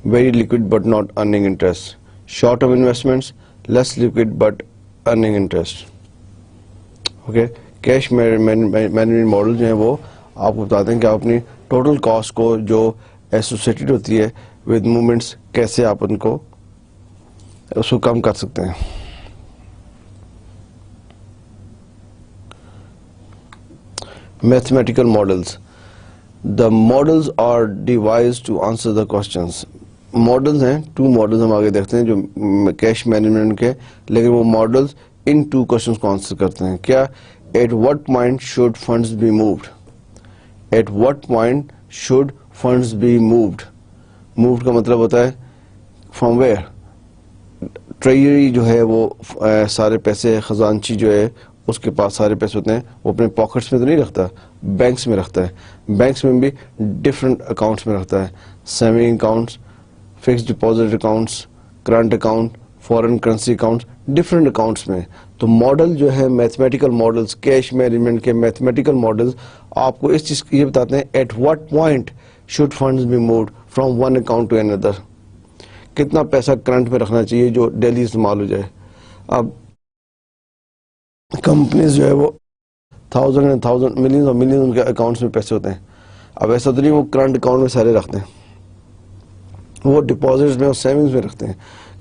very liquid but not earning interest. Short term investments, less liquid but earning interest. Okay, cash management model جو ہیں وہ آپ کو بتاتے ہیں کہ آپ اپنی total cost کو جو associated ہوتی ہے with movements کیسے آپ ان کو اس کو کم کر سکتے ہیں. Mathematical models. The models are devised to answer the questions. Models ہیں, 2 ماڈلز ہم آگے دیکھتے ہیں جو کیش مینجمنٹ کے, لیکن وہ ماڈلز ان 2 کوشچنس کو آنسر کرتے ہیں. کیا at what point should funds be moved, at what point should funds be moved, moved کا مطلب ہوتا ہے from where. ٹریجری جو ہے وہ سارے پیسے, خزانچی جو ہے اس کے پاس سارے پیسے ہوتے ہیں, وہ اپنے پاکٹس میں تو نہیں رکھتا, بینکس میں رکھتا ہے. بینکس میں بھی ڈفرینٹ اکاؤنٹس میں رکھتا ہے, saving accounts, fix deposit accounts, current account, foreign currency accounts, different accounts میں. تو ماڈل جو ہے میتھمیٹیکل ماڈلز, کیش مینجمنٹ کے میتھمیٹیکل ماڈلز آپ کو اس چیز یہ بتاتے ہیں at what point should funds be moved from one account to اندر, کتنا پیسہ کرنٹ میں رکھنا چاہیے جو ڈیلی استعمال ہو جائے. اب کمپنیز جو ہے وہ تھاؤزینڈ اینڈ تھاؤزینڈ ملینز اور ملینز ان کے اکاؤنٹس میں پیسے ہوتے ہیں. اب ایسا تو نہیں وہ کرنٹ اکاؤنٹ میں سارے رکھتے ہیں, وہ ڈپازٹس میں اور سیونگز میں رکھتے ہیں.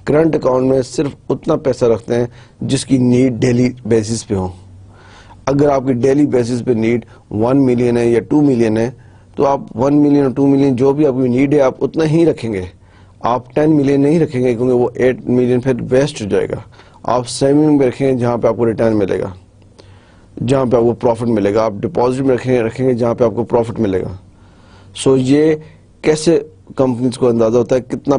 کرنٹ اکاؤنٹ میں صرف اتنا پیسہ رکھتے ہیں جس کی نیڈ ڈیلی بیسس پہ ہو. اگر آپ کی ڈیلی بیسس پہ نیڈ 1 ملین ہے یا 2 ملین ہے تو آپ 1 ملین اور 2 ملین جو بھی آپ کی نیڈ ہے آپ اتنا ہی رکھیں گے. آپ 10 ملین نہیں رکھیں گے کیونکہ وہ 8 ملین پھر ویسٹ ہو جائے گا. آپ سیونگ میں رکھیں گے جہاں پہ آپ کو ریٹرن ملے گا, جہاں پہ آپ کو پروفٹ ملے گا. آپ ڈپازٹ میں رکھیں گے جہاں پہ آپ کو پروفٹ ملے گا. سو یہ کیسے کمپنیز کو اندازہ ہوتا ہے کتنا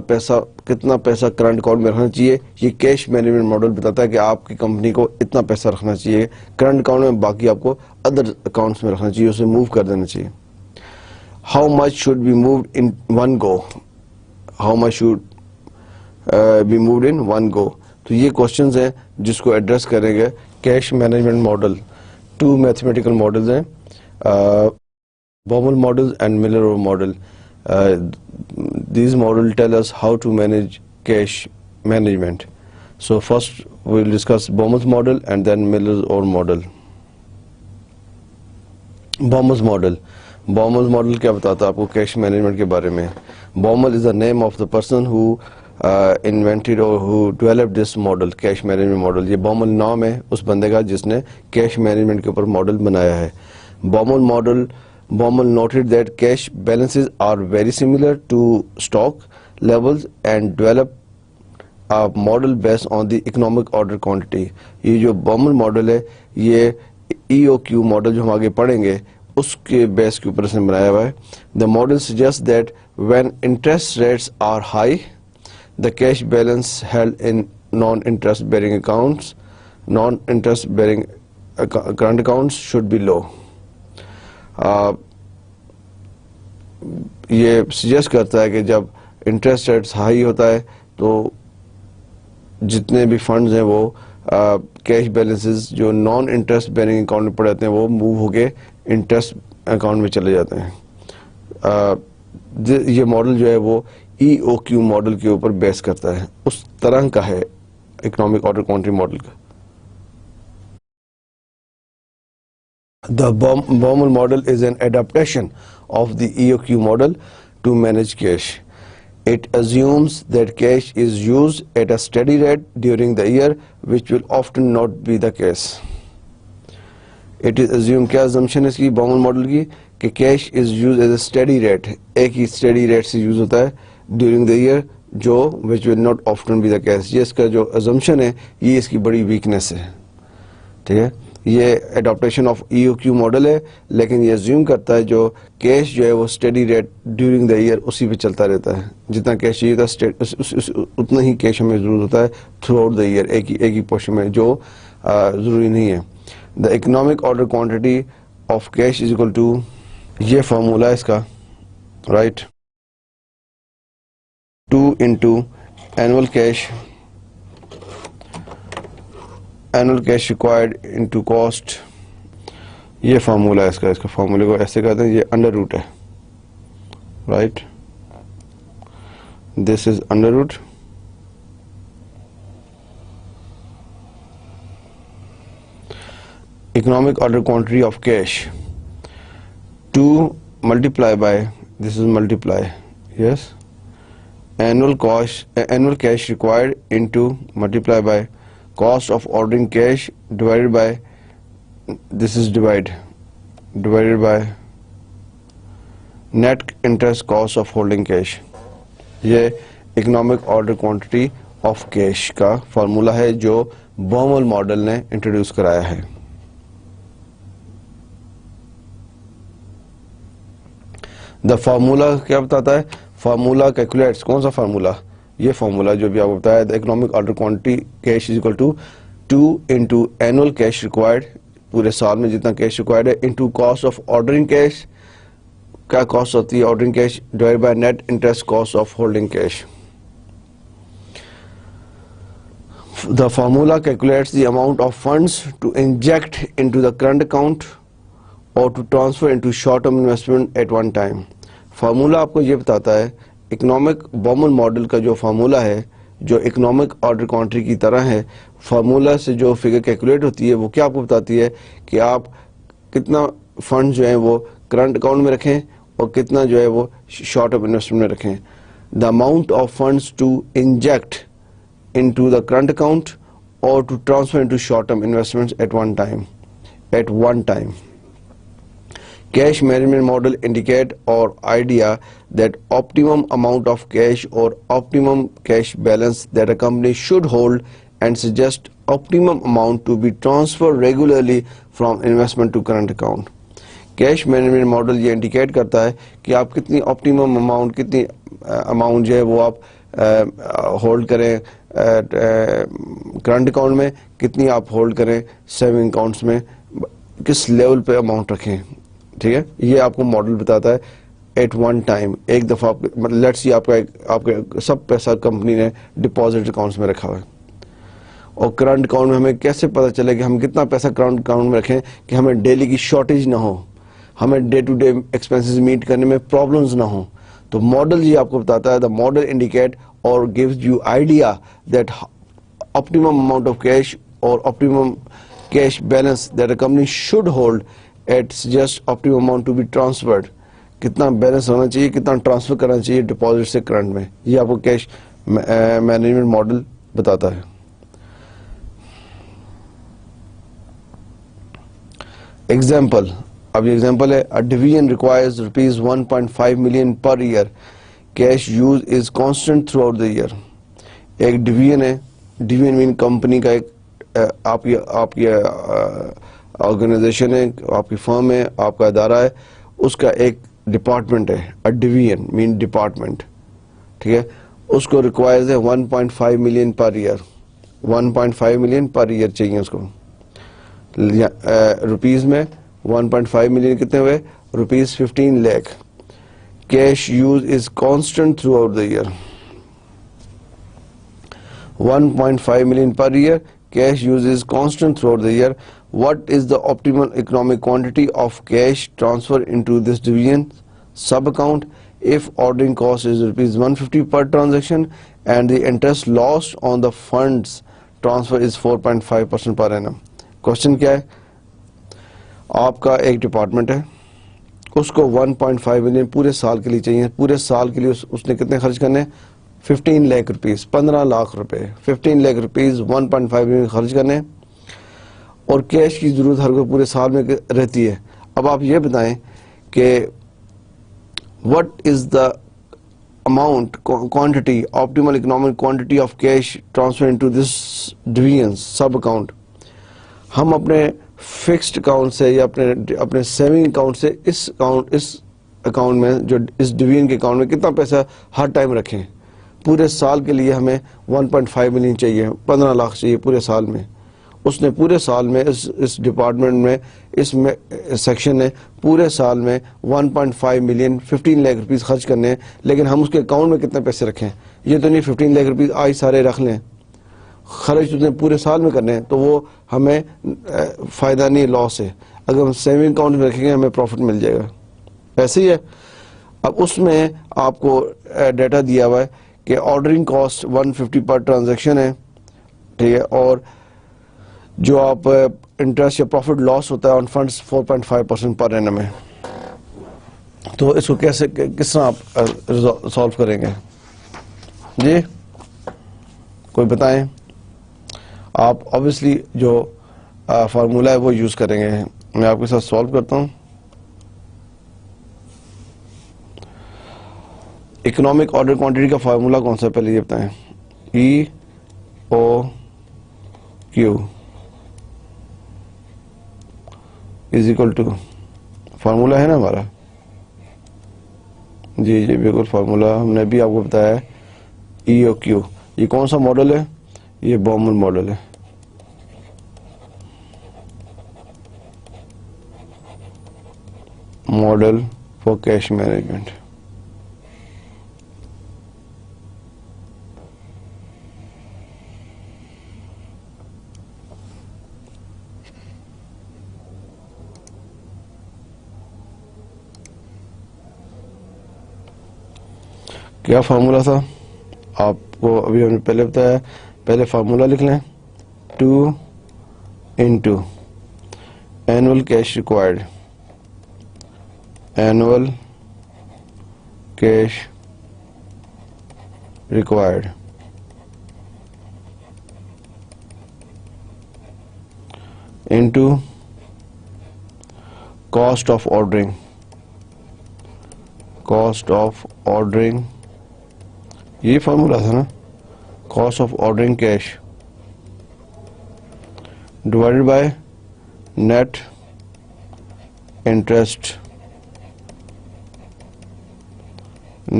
پیسہ کرنٹ اکاؤنٹ میں رکھنا چاہیے. یہ کیش مینجمنٹ ماڈل بتاتا ہے کہ آپ کی کمپنی کو اتنا پیسہ رکھنا چاہیے کرنٹ اکاؤنٹ میں, باقی آپ کو ادر اکاؤنٹس میں رکھنا چاہیے, اسے موو کر دینا چاہیے. How much should be moved in one go, how much should be moved in one go. تو یہ کوشچنز ہیں جس کو ایڈریس کریں گے cash management model. 2 mathematical models ہیں, Baumol model and Miller model. These models tell us how to manage cash management. So first we will discuss Baumol's model and then Miller's own model. Baumol's model کیا بتاتا ہے آپ کو cash management کے بارے میں. Baumol is the name of the person who invented or who developed this model, cash management model. یہ Baumol نام ہے اس بندے کا جس نے کیش مینجمنٹ کے اوپر ماڈل بنایا ہے. Baumol noted that cash balances are very similar to stock levels and developed a model based on the economic order quantity. یہ جو Baumol ماڈل ہے یہ EOQ ماڈل جو ہم آگے پڑھیں گے اس کے بیس کے اوپر اس نے بنایا ہوا ہے. The model suggests that when interest rates are high, the cash balance held in non-interest bearing current accounts should be low. یہ سجیسٹ کرتا ہے کہ جب انٹرسٹ ریٹس ہائی ہوتا ہے تو جتنے بھی فنڈز ہیں وہ کیش بیلنسز جو نان انٹرسٹ بیرنگ اکاؤنٹ میں پڑے جاتے ہیں وہ موو ہو کے انٹرسٹ اکاؤنٹ میں چلے جاتے ہیں. یہ ماڈل جو ہے وہ ای او کیو ماڈل کے اوپر بیس کرتا ہے, اس طرح کا ہے اکنامک آرڈر کوانٹٹی ماڈل کا. The Baumol model is an adaptation of the EOQ model to manage cash. It assumes that cash is used at a steady rate during the year, which will often not be the case. It is assumed, کیا assumption ہے اس کی Baumol model کی, کہ cash is used as a steady rate, ایک ہی steady rate سے use ہوتا ہے during the year, جو which will not often be the case. یہ اس کا جو assumption ہے یہ اس کی بڑی weakness ہے. ٹھیک ہے, یہ adaptation of E O Q model ہے, لیکن یہ زیوم کرتا ہے جو کیش جو ہے وہ steady rate during the year اسی پہ چلتا رہتا ہے. جتنا کیش چاہیے تھا اتنا ہی کیش ہمیں ضرورت ہوتا ہے تھرو آؤٹ دا ایئر, ایک ہی پورشن میں, جو ضروری نہیں ہے. The economic order quantity of cash is equal to, یہ فارمولہ ہے اس کا, right, 2 into annual cash required into cost. یہ فارمولہ ہے اس کا فارمولے کو ایسے کہتے ہیں, یہ انڈر روٹ ہے, right, this is under root economic order quantity of cash 2 multiply by, this is multiply, yes, annual cash required into multiply by cost of ordering cash divided by, this is divided by net interest cost of holding cash. یہ economic order quantity of cash کا formula ہے جو بومل model نے introduce کرایا ہے. The formula کیا بتاتا ہے؟ Formula calculates. کون سا فارمولا؟ یہ فارمولا جو بھی آپ کو بتایا. The economic order quantity cash is equal to 2 into annual cash required, پورے سال میں جتنا کیش ریکوائرڈ ہے, into cost of ordering cash. کیا کاسٹ ہوتی ہے ordering cash? Divide by net interest cost of holding cash. The formula calculates the amount of funds to inject into the current account or to transfer into short-term investment at one time. Formula آپ کو یہ بتاتا ہے, economic بومل model کا جو formula ہے, جو economic order quantity کی طرح ہے, فارمولا سے جو فگر کیلکولیٹ ہوتی ہے وہ کیا آپ کو بتاتی ہے کہ آپ کتنا فنڈ جو ہیں وہ کرنٹ اکاؤنٹ میں رکھیں اور کتنا جو ہے وہ شارٹ ٹرم انویسٹمنٹ میں رکھیں. The amount of funds to inject into the current account or to transfer into short-term investments at one time. Cash management model indicate or idea that optimum amount of cash or optimum cash balance that a company should hold and suggest optimum amount to be transferred regularly from investment to current account. Cash management model یہ indicate کرتا ہے کہ آپ کتنی optimum amount, کتنی amount جو ہے وہ آپ ہولڈ کریں کرنٹ اکاؤنٹ میں, کتنی آپ ہولڈ کریں سیونگ اکاؤنٹس میں, کس لیول پہ اماؤنٹ رکھیں. ٹھیک ہے, یہ آپ کو ماڈل بتاتا ہے ایٹ ون ٹائم. ایک دفعہ مطلب لیٹس سی آپ کا سب پیسہ کمپنی نے ڈپازٹ اکاؤنٹس میں رکھا ہوا ہے, اور کرنٹ اکاؤنٹ میں ہمیں کیسے پتہ چلے کہ ہم کتنا پیسہ کرنٹ اکاؤنٹ میں رکھیں کہ ہمیں ڈیلی کی شارٹیج نہ ہو, ہمیں day to day expenses meet کرنے میں پرابلمز نہ ہوں. تو ماڈل یہ آپ کو بتاتا ہے, دا ماڈل انڈیکیٹ اور gives you idea that optimum amount of cash or optimum cash balance that a company should hold at just optimum amount to be transferred. کتنا بیلنس ہونا چاہیے, کتنا ٹرانسفر کرنا چاہیے ڈپازٹ سے کرنٹ میں. یہ آپ کو کیش مینجمنٹ ماڈل بتاتا ہے. ایگزامپل, اب یہ ایگزامپل ہے, a division requires rupees 1.5 million per year. Cash use is constant throughout the year. ایک ڈویژن ہے, ڈویژن مین کمپنی کا ایک آپ کی آرگنائزیشن ہے, آپ کی فرم ہے, آپ کا ادارہ ہے, اس کا ایک ڈپارٹمنٹ ہے. a division مین ڈپارٹمنٹ, ٹھیک ہے, اس کو ریکوائرز ہے 1.5 million per year. 1.5 million per year چاہیے اس کو. روپیز میں 1.5 ملین کتنے ہوئے؟ Rupees 15 lakh. Cash use is constant throughout the year. 1.5 million per year. Cash use is constant throughout the year. What is the optimal economic quantity of cash transfer into this division sub-account if ordering cost is rupees 150 per transaction and the interest lost on the funds transfer is 4.5% per annum. Question کیا ہے؟ آپ کا ایک department ہے, اس کو 1.5 million پورے سال کے لیے چاہیے. پورے سال کے لیے اس نے کتنے خرچ کرنے؟ 15 لاکھ روپیز, 15 لاکھ روپے, 15 لاکھ روپیز 1.5 ملین خرچ کرنے, اور کیش کی ضرورت ہر کوئی پورے سال میں رہتی ہے. اب آپ یہ بتائیں کہ what is the amount, quantity, optimal economic quantity of cash transfer into this division sub account. ہم اپنے فکسڈ اکاؤنٹ سے یا اپنے سیونگ اکاؤنٹ سے اس اکاؤنٹ میں, جو اس ڈویژن کے اکاؤنٹ میں کتنا پیسہ ہر ٹائم رکھیں. پورے سال کے لیے ہمیں 1.5 ملین چاہیے, 15 لاکھ چاہیے پورے سال میں. اس نے پورے سال میں اس ڈپارٹمنٹ میں اس سیکشن نے پورے سال میں 1.5 ملین 15 لاکھ روپیز خرچ کرنے ہیں, لیکن ہم اس کے اکاؤنٹ میں کتنے پیسے رکھیں؟ یہ تو نہیں 15 لاکھ روپیز آج سارے رکھ لیں, خرچ اس نے پورے سال میں کرنے ہیں, تو وہ ہمیں فائدہ نہیں, لاس ہے. اگر ہم سیونگ اکاؤنٹ میں رکھیں گے ہمیں پروفٹ مل جائے گا. ایسے ہی ہے. اب اس میں آپ کو ڈیٹا دیا ہوا ہے کہ آرڈرنگ کاسٹ 150 پر ٹرانزیکشن ہے, ٹھیک ہے, اور جو آپ انٹرسٹ یا پروفٹ لاس ہوتا ہے آن فنڈس 4.5% پر اینم ہے. تو اس کو کس طرح آپ سالو کریں گے؟ جی کوئی بتائیں. آپ obviously جو فارمولا ہے وہ یوز کریں گے. میں آپ کے ساتھ سالو کرتا ہوں. اکنامک آرڈر کوانٹٹی کا فارمولا کون سا پہلے یہ بتائیں. ای O Q is equal to, formula ہے نا ہمارا, جی جی بالکل فارمولا ہم نے بھی آپ کو بتایا ہے, ای او کیو. یہ کون سا ماڈل ہے؟ یہ بومن ماڈل ہے. Model for cash management. کیا فارمولا تھا آپ کو ابھی ہم نے پہلے بتایا. پہلے فارمولا لکھ لیں, 2 into annual cash required, annual cash required into cost of ordering, cost of ordering, یہ فارمولا تھا نا, cost of ordering cash divided by net interest,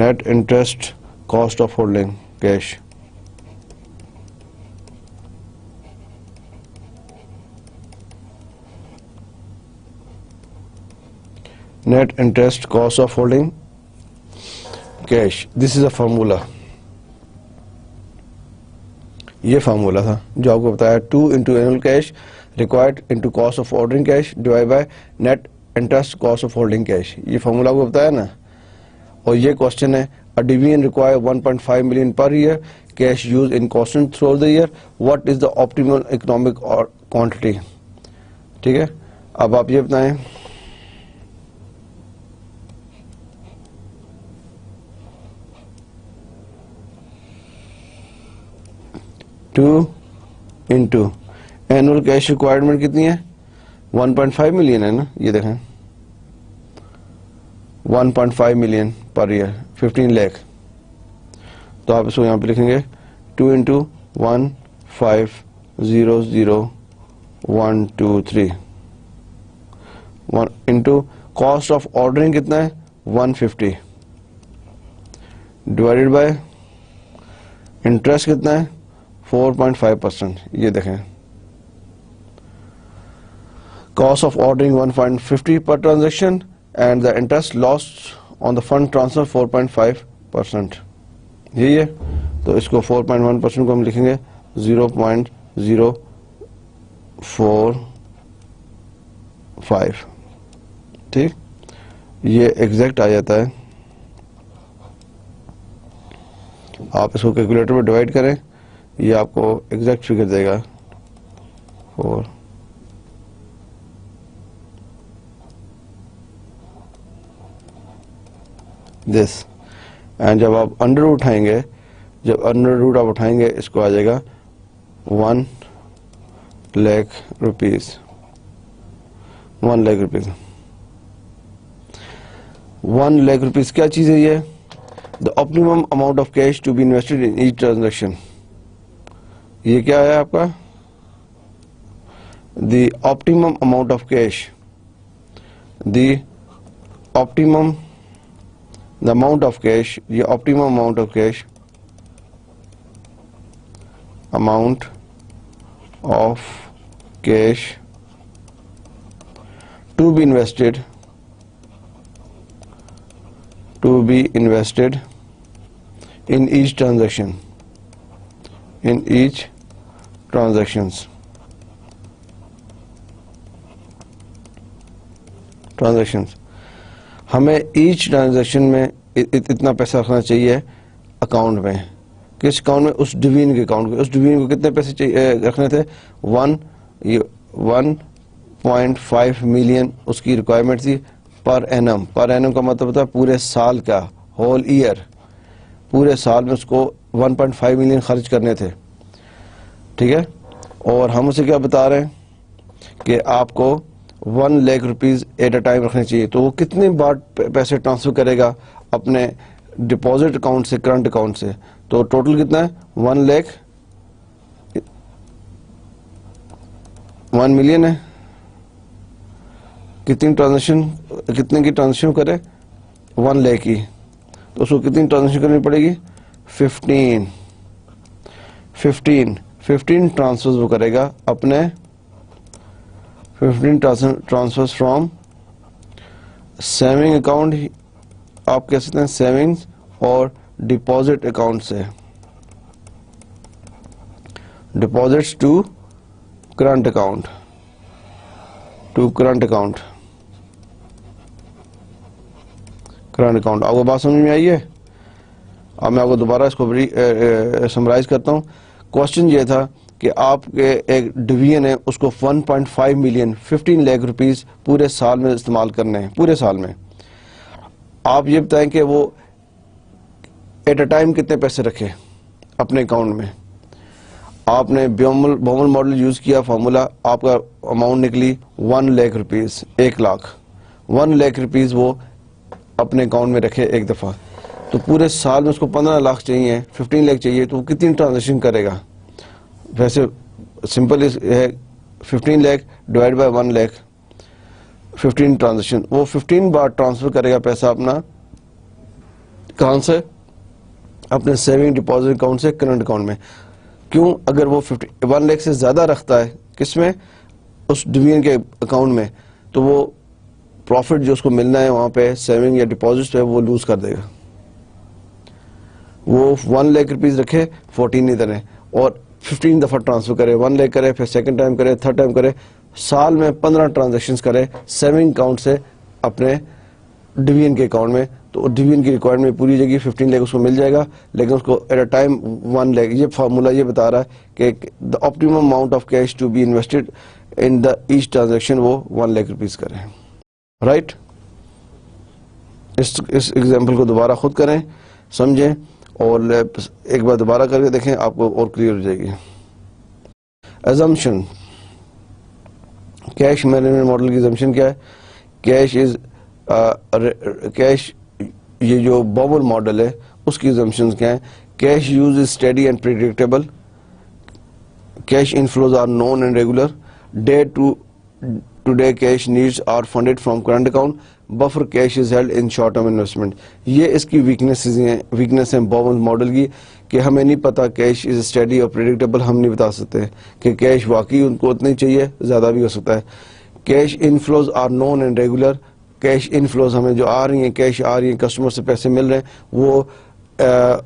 net interest cost of holding cash. Net interest cost of holding cash. This is a formula. یہ formula تھا جو آپ کو بتایا, 2 into annual cash required into cost of ordering cash divided by net interest cost of holding cash. یہ formula آپ کو بتایا نا. اور یہ کوشچن ہے, a division require 1.5 million per year, cash used in constant throughout the year, what is the optimal economic quantity. ٹھیک ہے, اب آپ یہ بتائیں 2 into annual cash requirement کتنی ہے, 1.5 million ہے نا. یہ دیکھیں 1.5 million per year, 15 lakh. تو آپ اس کو یہاں پہ لکھیں گے 2 into 1,500,123 1 into cost of ordering کتنا ہے 150 divided by interest کتنا ہے 4.5%. یہ دیکھیں cost of ordering 150 per transaction and the interest lost on the fund transfer 4.5%. یہی ہے. تو اس کو 4.1% کو ہم لکھیں گے 0.045. ٹھیک, یہ ایگزیکٹ آ جاتا ہے. آپ اس کو کیلکولیٹر میں ڈیوائڈ کریں, یہ آپ کو ایگزیکٹ فگر دے گا 4. دس اینڈ جب آپ انڈر روٹ اٹھائیں گے, جب انڈر روٹ آپ اٹھائیں گے اس کو آ جائے گا 1 lakh rupees. 1 lakh rupees. 1 lakh rupees کیا چیز ہے یہ؟ The optimum amount of cash to be invested in each transaction. یہ کیا ہے آپ کا؟ The optimum amount of cash. The amount of cash, یہ optimum amount of cash, amount of cash to be invested in each transaction, in each transactions. ہمیں H transaction میں اتنا پیسہ رکھنا چاہیے اکاؤنٹ میں. کس اکاؤنٹ میں؟ اس ڈوین کے اکاؤنٹ میں. اس ڈوین کو کتنے پیسے رکھنے تھے؟ 1.5 ملین اس کی ریکوائرمنٹ تھی پر اینم. پر اینم کا مطلب ہوتا ہے پورے سال کا, ہول ایئر, پورے سال میں اس کو 1.5 ملین خرچ کرنے تھے. ٹھیک ہے, اور ہم اسے کیا بتا رہے ہیں کہ آپ کو 1 lakh rupees at a time رکھنے چاہیے. تو وہ کتنے بار پیسے ٹرانسفر کرے گا اپنے ڈپازٹ اکاؤنٹ سے کرنٹ اکاؤنٹ سے. تو ٹوٹل کتنا ہے 1 لاکھ 1 ملین ہے. کتنی ٹرانزیکشن کتنے کی ٹرانزیکشن کرے 1 لاکھ کی, تو اس کو کتنی ٹرانزیکشن کرنی پڑے گی 15 ٹرانسفرز وہ کرے گا اپنے 15 ٹرانسفرز فرام سیونگ اکاؤنٹ, آپ کہہ سکتے ہیں سیونگز, اور ڈپازٹ اکاؤنٹ سے, deposits to current account, current account. آپ کو بات سمجھ میں آئی ہے؟ اب میں آپ کو دوبارہ اس کو سمرائز کرتا ہوں. کوشچن یہ تھا کہ آپ کے ایک ڈویژن ہے, اس کو 1.5 ملین 15 لاکھ روپیز پورے سال میں استعمال کرنے ہیں. پورے سال میں آپ یہ بتائیں کہ وہ ایٹ اے ٹائم کتنے پیسے رکھے اپنے اکاؤنٹ میں. آپ نے بومل ماڈل یوز کیا, فارمولا, آپ کا اماؤنٹ نکلی 1 لاکھ روپیز, 1 لاکھ 1 لاکھ روپیز وہ اپنے اکاؤنٹ میں رکھے ایک دفعہ. تو پورے سال میں اس کو 15 لاکھ چاہیے, 15 لاکھ چاہیے, تو وہ کتنی ٹرانزیکشن کرے گا؟ ویسے سمپل ہے 15 lakh divide by 1 lakh, 15 transaction. وہ 15 بار ٹرانسفر کرے گا پیسہ اپنا, کہاں سے؟ اپنے سیونگ ڈپازٹ اکاؤنٹ سے کرنٹ اکاؤنٹ میں. کیوں؟ اگر وہ 1 لاکھ سے زیادہ رکھتا ہے کس میں؟ اس ڈویژن کے اکاؤنٹ میں, تو وہ پروفٹ جو اس کو ملنا ہے وہاں پہ سیونگ یا ڈپازٹ پہ وہ لوز کر دے گا. وہ 1 لاکھ روپیز رکھے 14 نہیں کرے, اور 15 دفعہ ٹرانسفر کرے, 1 لاکھ کرے, پھر سیکنڈ ٹائم کرے, تھرڈ ٹائم کرے, سال میں 15 ٹرانزیکشنز کرے سیونگ اکاؤنٹ سے اپنے ڈویژن کے اکاؤنٹ میں. تو ڈویژن کی ریکوائرمنٹ پوری جائے گی, 15 لاکھ اس کو مل جائے گا, لیکن اس کو ایٹ اے ٹائم 1 لاکھ. یہ فارمولا یہ بتا رہا ہے کہ the optimum amount of cash to be invested in the each transaction وہ 1 لاکھ روپیز کریں. رائٹ, اس ایگزامپل کو دوبارہ خود کریں, سمجھیں, اور ایک بار دوبارہ کر کے دیکھیں, آپ کو اور کلیئر ہو جائے گی. Assumption, کیش مینجمنٹ ماڈل کی assumption کیا ہے؟ کیش یہ جو بابل ماڈل ہے اس کی assumptions کیا ہیں؟ Cash use is steady and predictable, cash inflows are known and regular, day to day cash needs are funded from current account, buffer cash is held in short term investment. یہ اس کی weakness ہیں بابل model کی, کہ ہمیں نہیں پتا کیش از اسٹڈی اور پریڈکٹیبل, ہم نہیں بتا سکتے کہ کیش واقعی ان کو اتنی چاہیے, زیادہ بھی ہو سکتا ہے. Cash inflows are known and regular, cash inflows ہمیں جو آ رہی ہیں, کیش آ رہی ہیں, کسٹمر سے پیسے مل رہے ہیں, وہ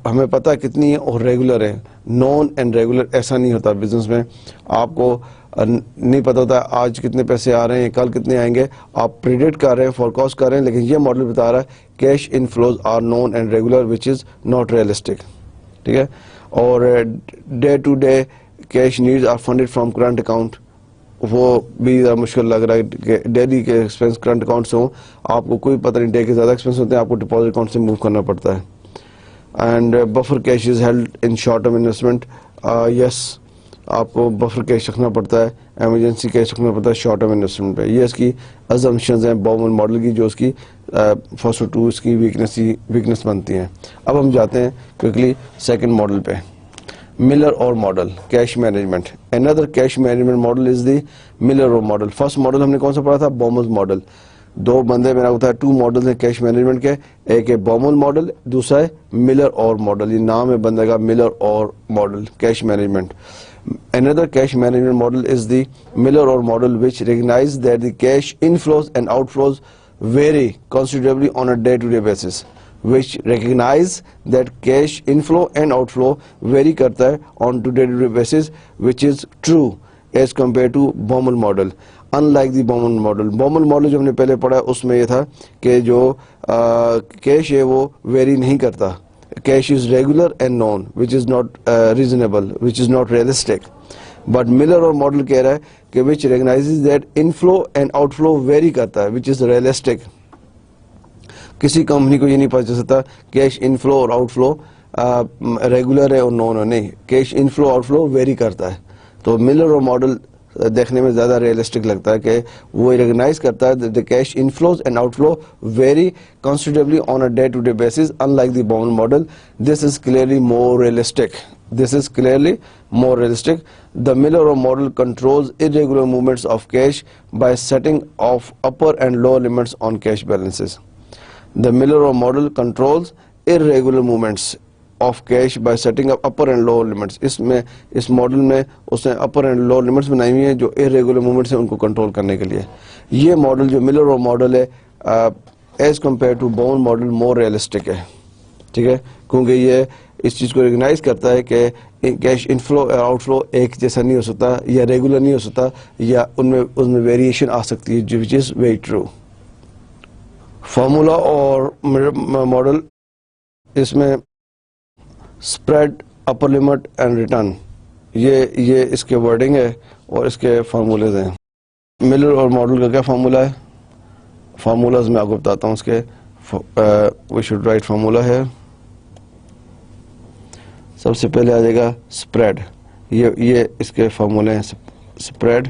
ہمیں پتا کتنی ہے, اور ریگولر ہے. نون اینڈ ریگولر ایسا نہیں ہوتا بزنس میں, آپ کو نہیں پتا ہوتا آج کتنے پیسے آ رہے ہیں, کل کتنے آئیں گے, آپ پریڈکٹ کر رہے ہیں, فور کاسٹ کر رہے ہیں, لیکن یہ ماڈل بتا رہا ہے cash inflows are known and regular which is not realistic. ٹھیک ہے, اور day to day cash needs are funded from current account, وہ بھی ذرا مشکل لگ رہا ہے کہ ڈیلی کے ایکسپینس کرنٹ اکاؤنٹ سے ہوں, آپ کو کوئی پتہ نہیں, ڈے کے زیادہ ایکسپینس ہوتے ہیں, آپ کو ڈپازٹ اکاؤنٹ سے موو کرنا پڑتا ہے. And buffer cash is held in short term investment, yes آپ کو بفر کیش رکھنا پڑتا ہے, ایمرجنسی کیش رکھنا پڑتا ہے شارٹ ٹرم انویسٹمنٹ پہ. یہ اس کی assumptions ہیں بابل ماڈل کی, جو اس کی فرسٹ اور ٹو اس کی ویکنیس بنتی ہیں. اب ہم جاتے ہیں کوئکلی سیکنڈ ماڈل پہ, ملر اور model cash management. another cash management model is the Miller اور ماڈل. فرسٹ ماڈل ہم نے کون سا پڑھا تھا؟ بومل ماڈل. دو بندے میں نے بتایا 2 ماڈل ہیں کیش مینجمنٹ کے, ایک ہے بومل ماڈل, دوسرا ہے ملر اور ماڈل. یہ نام ہے بندے کا, ملر اور model cash management. Another cash management model is the Miller or model, which recognizes that the cash inflows and outflows vary considerably on a day-to-day basis. Which recognize that cash inflow and outflow vary کرتا ہے on to day-to-day basis, which is true as compared to Baumol model. Unlike the Baumol model. Baumol model جو ہم نے پہلے پڑھا اس میں یہ تھا کہ جو کیش ہے وہ ویری نہیں کرتا. Cash is regular and known, which is not reasonable, which is not realistic. But Miller اور model کہہ رہا ہے کہ which recognizes that inflow and outflow vary کرتا ہے, which is realistic. کسی کمپنی کو یہ نہیں پتا چل سکتا کیش انفلو اور آؤٹ فلو ریگولر ہے اور نون ہے, نہیں, cash inflow out flow very کرتا ہے. تو ملر اور ماڈل دیکھنے میں زیادہ ریئلسٹک لگتا ہے کہ وہ ریکگنائز کرتا ہے the cash inflows and outflow vary considerably on a day-to-day basis unlike the Bowman model. This is clearly more realistic. The Miller model controls irregular movements of cash by setting off upper and lower limits on cash balances. The Miller model controls irregular movements of cash by setting up upper and lower limits. اس model میں اس نے اپر and lower limits بنائی ہوئی ہیں جو irregular movements ہیں ان کو کنٹرول کرنے کے لیے. یہ ماڈل جو ملر ماڈل ہے as compared to Baumol model more realistic ہے, ٹھیک ہے, کیونکہ یہ اس چیز کو ریکگنائز کرتا ہے کہ کیش انفلو اور آؤٹ فلو ایک جیسا نہیں ہو سکتا یا ریگولر نہیں ہو سکتا یا ان میں ویریشن آ سکتی ہے, وچ از ویری ٹرو. فارمولا اور ماڈل اس میں spread, upper limit and return یہ اس کے ورڈنگ ہے اور اس کے فارمولیز ہیں. ملر اور ماڈل کا کیا فارمولا ہے؟ فارمولاز میں آپ کو بتاتا ہوں اس کے. وی شوڈ رائٹ فارمولا ہے. سب سے پہلے آ جائے گا اسپریڈ. یہ اس کے فارمولے ہیں. Spread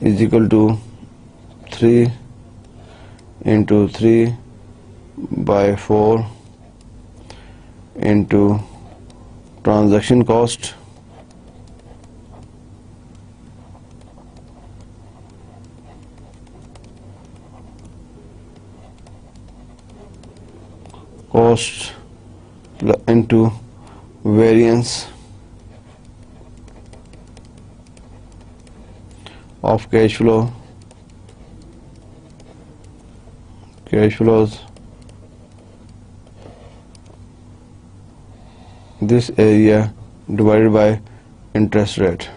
is equal to 3 into 3/4 into transaction cost into variance of cash flows. This area divided by interest rate,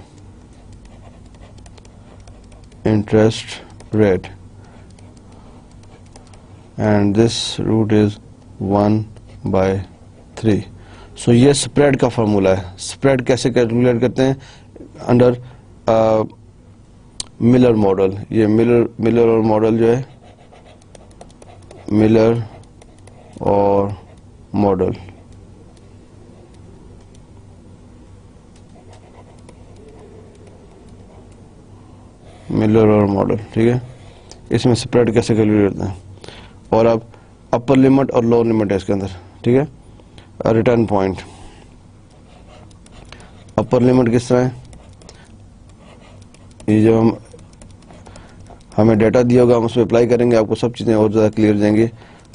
and this root is 1/3. So یہ spread کا فارمولا ہے. spread کیسے کیلکولیٹ کرتے ہیں؟ Under Miller model. یہ Miller اور model جو ہے ملر اور ماڈل ٹھیک ہے. اس میں سپریڈ کیسے کیلکولیٹ کرتے ہیں اور اب اپر لمٹ اور لوور لمٹ ہے اس کے اندر, ٹھیک ہے. ریٹرن پوائنٹ اپر لمٹ کس طرح ہے؟ یہ جب ہمیں ڈیٹا دیا ہوگا ہم اس پہ اپلائی کریں گے آپ کو سب چیزیں اور زیادہ کلیئر ہو جائیں گی.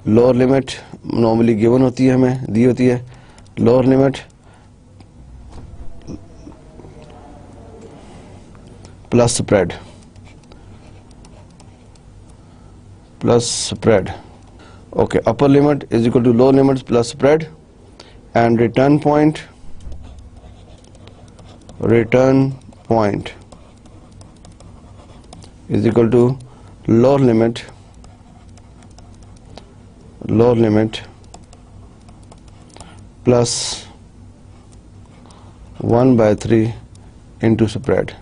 لوور لمٹ نارملی گیون ہوتی ہے, ہمیں دی ہوتی ہے. Lower limit plus spread. Okay, upper limit is equal to lower limit plus spread, and return point is equal to lower limit plus 1/3 into spread.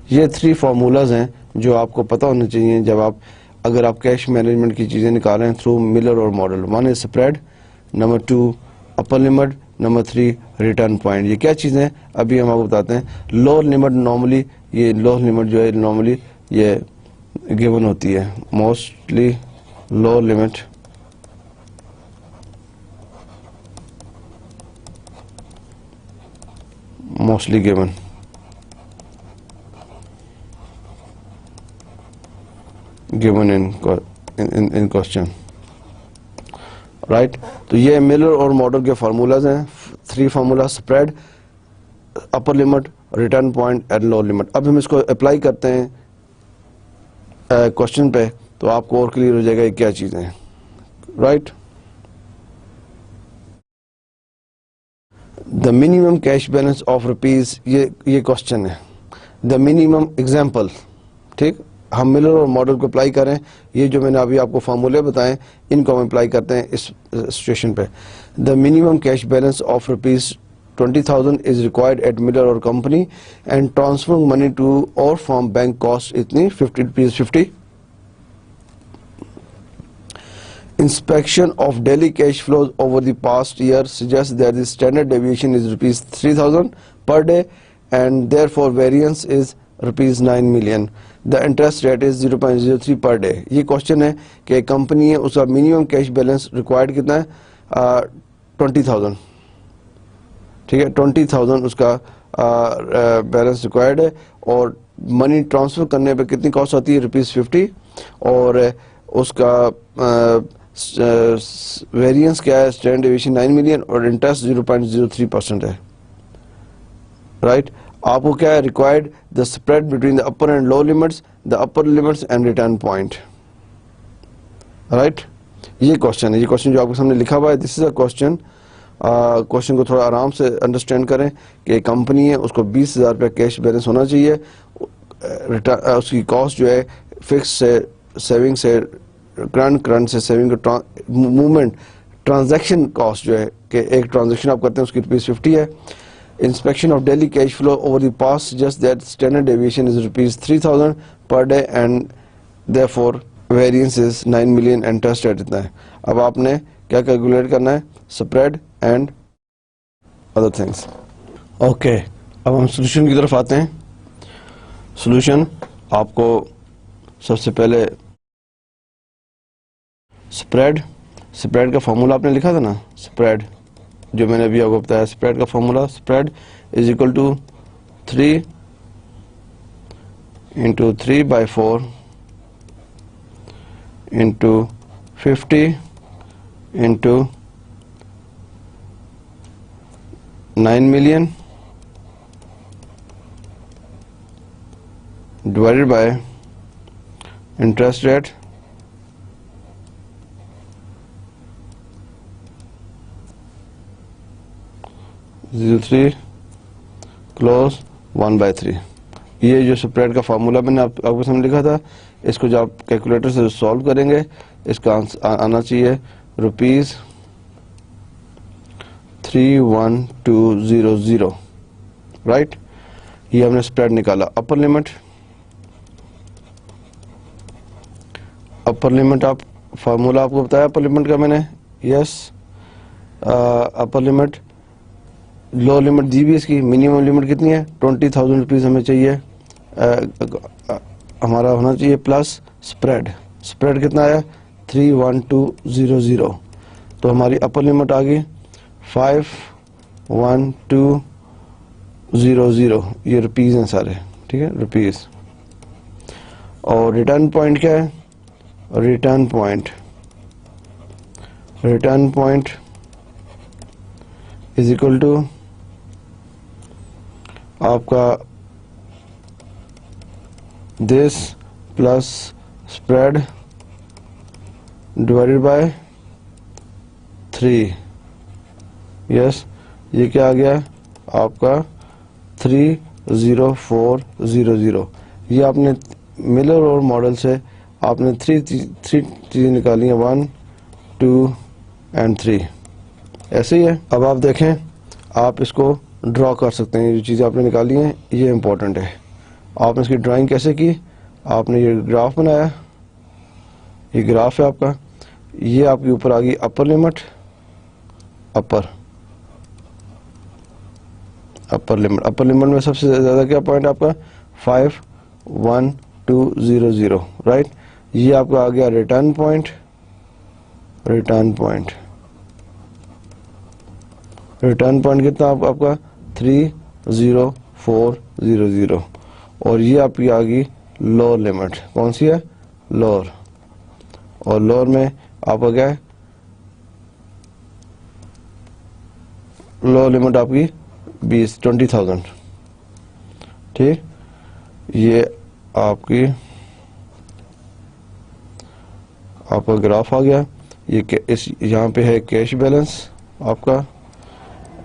یہ 3 فارمولاز ہیں جو آپ کو پتہ ہونے چاہیے جب اگر آپ کیش مینجمنٹ کی چیزیں نکال رہے ہیں تھرو ملر اور model. 1 is spread, number 2 upper limit, number 3 return point. یہ کیا چیزیں ہیں ابھی ہم آپ کو بتاتے ہیں. Lower limit normally lower limit جو ہے نارملی یہ گیون ہوتی ہے. Mostly lower limit mostly given. given in question, right. تو یہ ملر اور ماڈل کے فارمولاز ہیں. 3 formula: spread, upper limit, return point and lower limit. اب ہم اس کو اپلائی کرتے ہیں کوشچن پہ تو آپ کو اور کلیئر ہو جائے گا یہ کیا چیزیں ہیں, right. The minimum cash balance of rupees, یہ کوشچن ہے. دا منیمم ایگزامپل, ٹھیک. ہم ملر اور ماڈل کو اپلائی کریں, یہ جو میں نے ابھی آپ کو فارمولے بتائیں ان کو ہم اپلائی کرتے ہیں اس سچویشن پہ. The minimum cash balance of ₹20,000 is required at Miller Orr company and transfer money to or from bank cost اتنی ₹50. Inspection of daily cash flows over the past year suggests that the standard deviation is rupees 3000 per day and therefore variance is rupees 9 million. The interest rate is 0.03 per day. یہ question ہے کہ company ہے اس کا minimum cash balance required کتنا ہے 20,000. ٹھیک ہے 20,000 اس کا بیلنس ریکوائرڈ ہے اور منی ٹرانسفر کرنے پہ کتنی کاسٹ آتی ہے ₹50 اور اس کا ویریئنس کیا ہے اسٹینڈرڈ ڈیویشن 9 ملین اور انٹرسٹ 0.03% ہے رائٹ. آپ کو کیا ہے required the spread between the upper and low limits, the upper limits and return point right. یہ کوشچن ہے, یہ کوشچن جو آپ کے سامنے لکھا ہوا ہے this is a question. Question کو تھوڑا آرام سے انڈرسٹینڈ کریں کہ کمپنی ہے اس کو 20,000 روپے کیش بیلنس ہونا چاہیے, اس کی کاسٹ جو ہے فکس سے سیونگ سے کرنٹ سے سیونگ کا موومنٹ ٹرانزیکشن کاسٹ جو ہے کہ ایک ٹرانزیکشن آپ کرتے ہیں اس کی ₹50 ہے. Inspection of daily cash flow over the past suggest that standard deviation is ₹3,000 per day and therefore variance is 9 million and interest rate اتنا ہے. اب آپ نے کیا کیلکولیٹ کرنا ہے spread and other things. Okay اب ہم سولوشن کی طرف آتے ہیں. سولوشن آپ کو سب سے پہلے اسپریڈ کا فارمولا آپ نے لکھا تھا نا, اسپریڈ جو میں نے ابھی آپ کو بتایا اسپریڈ کا formula, spread is equal to 3 into 3/4 into 50 into 9 million divided by interest rate (0.3 close 1/3). یہ جو اسپریڈ کا فارمولا میں نے آپ کو سامنے لکھا تھا, اس کو جو آپ کیلکولیٹر سے سالو کریں گے اس کا آنا چاہیے ₹31200 رائٹ. یہ ہم نے اسپریڈ نکالا. اپر لمٹ آپ فارمولا آپ کو بتایا اپر لمٹ کا میں نے, یس اپر لمٹ. لو لمٹ دی بھی اس کی منیمم لمٹ کتنی ہے 20,000 روپیز ہمیں چاہیے, ہمارا ہونا چاہیے پلس اسپریڈ کتنا آیا 31200. تو ہماری اپر لمٹ آ گئی 51200. یہ روپیز ہیں سارے, ٹھیک ہے روپیز. اور ریٹرن پوائنٹ کیا ہے, return point is equal to آپ کا دس plus spread divided by 3. Yes یہ کیا آ گیا آپ کا 30400. یہ آپ نے ملر اور ماڈل سے آپ نے 3 چیزیں نکالی ہیں 1 2 اینڈ 3 ایسے ہی ہے. اب آپ دیکھیں آپ اس کو ڈرا کر سکتے ہیں. یہ جو چیزیں آپ نے نکالی ہیں یہ امپورٹنٹ ہے. آپ نے اس کی ڈرائنگ کیسے کی, آپ نے یہ گراف بنایا, یہ گراف ہے آپ کا, یہ آپ کے اوپر آ گئی اپر لمٹ, اپر لمٹ میں سب سے زیادہ کیا پوائنٹ آپ کا 51200 رائٹ. یہ آپ کا آ گیا ریٹرن پوائنٹ کتنا آپ کا 30400. اور یہ آپ کی آ گئی لوور لمٹ, کون سی ہے لوور, اور لوور میں آپ کا کیا ہے لوور لمٹ آپ کی 20,000. ٹھیک, یہ آپ کا گراف آ گیا. یہ یہاں پہ ہے کیش بیلنس آپ کا,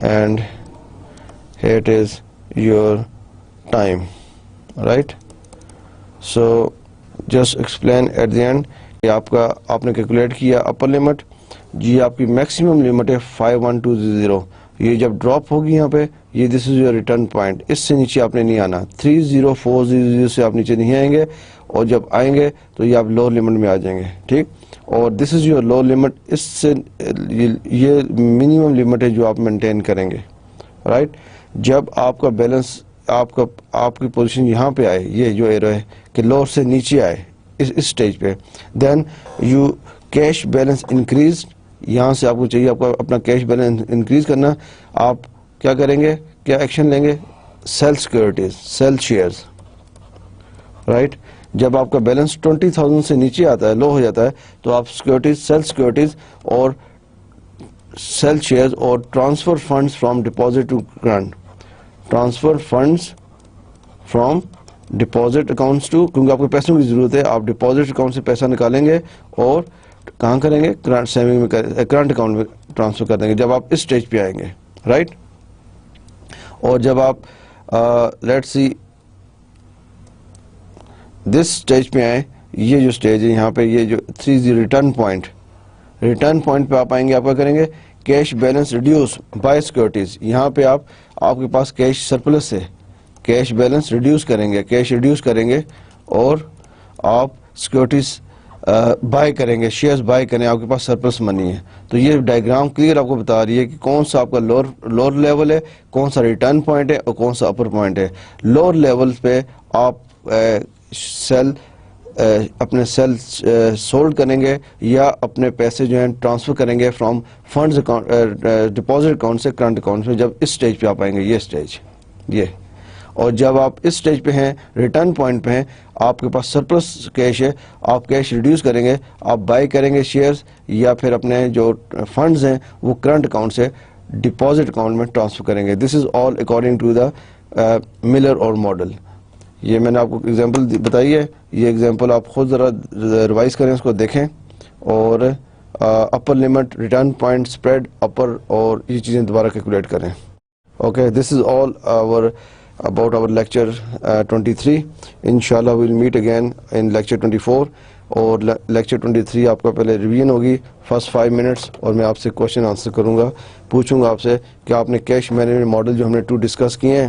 and here it is your time right. So just explain at the end کہ آپ نے کیلکولیٹ کیا اپر لمٹ, یہ آپ کی میکسیمم لمٹ ہے 51200. یہ جب ڈراپ ہوگی یہاں پہ یہ دس از یور ریٹرن پوائنٹ, اس سے نیچے آپ نے نہیں آنا. 30400 سے آپ نیچے نہیں آئیں گے, اور جب آئیں گے تو یہ آپ لوور لمٹ میں آ جائیں گے. ٹھیک, اور دس از یور لو لمٹ. اس سے یہ منیمم لمٹ ہے جو آپ مینٹین کریں گے, رائٹ. جب آپ کا بیلنس آپ کی پوزیشن یہاں پہ آئے, یہ جو ایرو ہے کہ لوور سے نیچے آئے اس اسٹیج پہ, then you cash balance increase. یہاں سے آپ کو چاہیے آپ کو اپنا کیش بیلنس انکریز کرنا. آپ کیا کریں گے, کیا ایکشن لیں گے؟ Sell securities, sell shares, right. جب آپ کا بیلنس 20,000 سے نیچے آتا ہے, لو ہو جاتا ہے, تو آپ سیکورٹیز, سیل سیکورٹیز اور سیل شیئرز اور transfer funds from deposit to current, transfer funds from deposit accounts to, کیونکہ آپ کو پیسوں کی ضرورت ہے, آپ ڈپازٹ اکاؤنٹ سے پیسہ نکالیں گے اور کہاں کریں گے؟ سیونگ میں, کرنٹ اکاؤنٹ میں ٹرانسفر کر دیں گے جب آپ اس اسٹیج پہ آئیں گے, رائٹ. اور جب آپ لیٹ سی دس اسٹیج پہ آئیں, یہ جو اسٹیج ہے یہاں پہ, یہ جو 3 ریٹرن پوائنٹ پہ آپ آئیں گے, آپ کیا کریں گے؟ Cash balance reduce by securities. یہاں پہ آپ کے پاس کیش سرپلس ہے, کیش بیلنس ریڈیوس کریں گے, کیش ریڈیوس کریں گے اور آپ سیکورٹیز بائی کریں گے, شیئرز بائی کریں, آپ کے پاس سرپلس منی ہے. تو یہ ڈائیگرام کلیئر آپ کو بتا رہی ہے کہ کون سا آپ کا لوور لیول ہے, کون سا ریٹرن پوائنٹ ہے اور کون سا اپر پوائنٹ ہے. لوور لیول پہ آپ سیل اپنے سیل سولڈ کریں گے یا اپنے پیسے جو ہیں ٹرانسفر کریں گے from funds account, deposit account سے کرنٹ اکاؤنٹ میں, جب اس اسٹیج پہ آپ آئیں گے, یہ اسٹیج یہ. اور جب آپ اس اسٹیج پہ ہیں, ریٹرن پوائنٹ پہ ہیں, آپ کے پاس سرپلس کیش ہے, آپ کیش ریڈیوس کریں گے, آپ بائی کریں گے شیئرز یا پھر اپنے جو فنڈز ہیں وہ کرنٹ اکاؤنٹ سے ڈپازٹ اکاؤنٹ میں ٹرانسفر کریں گے. دس is all according to the Miller اور ماڈل. یہ میں نے آپ کو ایگزامپل بتائی ہے, یہ ایگزامپل آپ خود ذرا ریوائز کریں, اس کو دیکھیں, اور upper limit, return point, spread upper, اور یہ چیزیں دوبارہ کیلکولیٹ کریں. Okay, this is all about our lecture 23. Inshallah we'll meet again in lecture 24. اور لیکچر 23 آپ کا پہلے ریویژن ہوگی فرسٹ 5 منٹس, اور میں آپ سے کوشچن آنسر کروں گا, پوچھوں گا آپ سے کہ آپ نے کیش مینجمنٹ ماڈل جو ہم نے 2 ڈسکس کیے ہیں,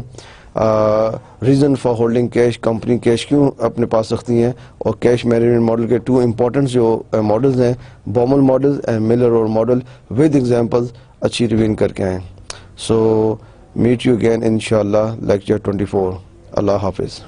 reason for holding cash, company cash کیوں اپنے پاس رکھتی ہیں, اور کیش مینجمنٹ ماڈل کے 2 امپورٹنٹ جو ماڈلز ہیں, بومل ماڈل اینڈ ملر اور ماڈل, ود ایگزامپلز اچھی ریویژن کر کے آئیں. سو meet you again inshallah lecture 24. Allah Hafiz.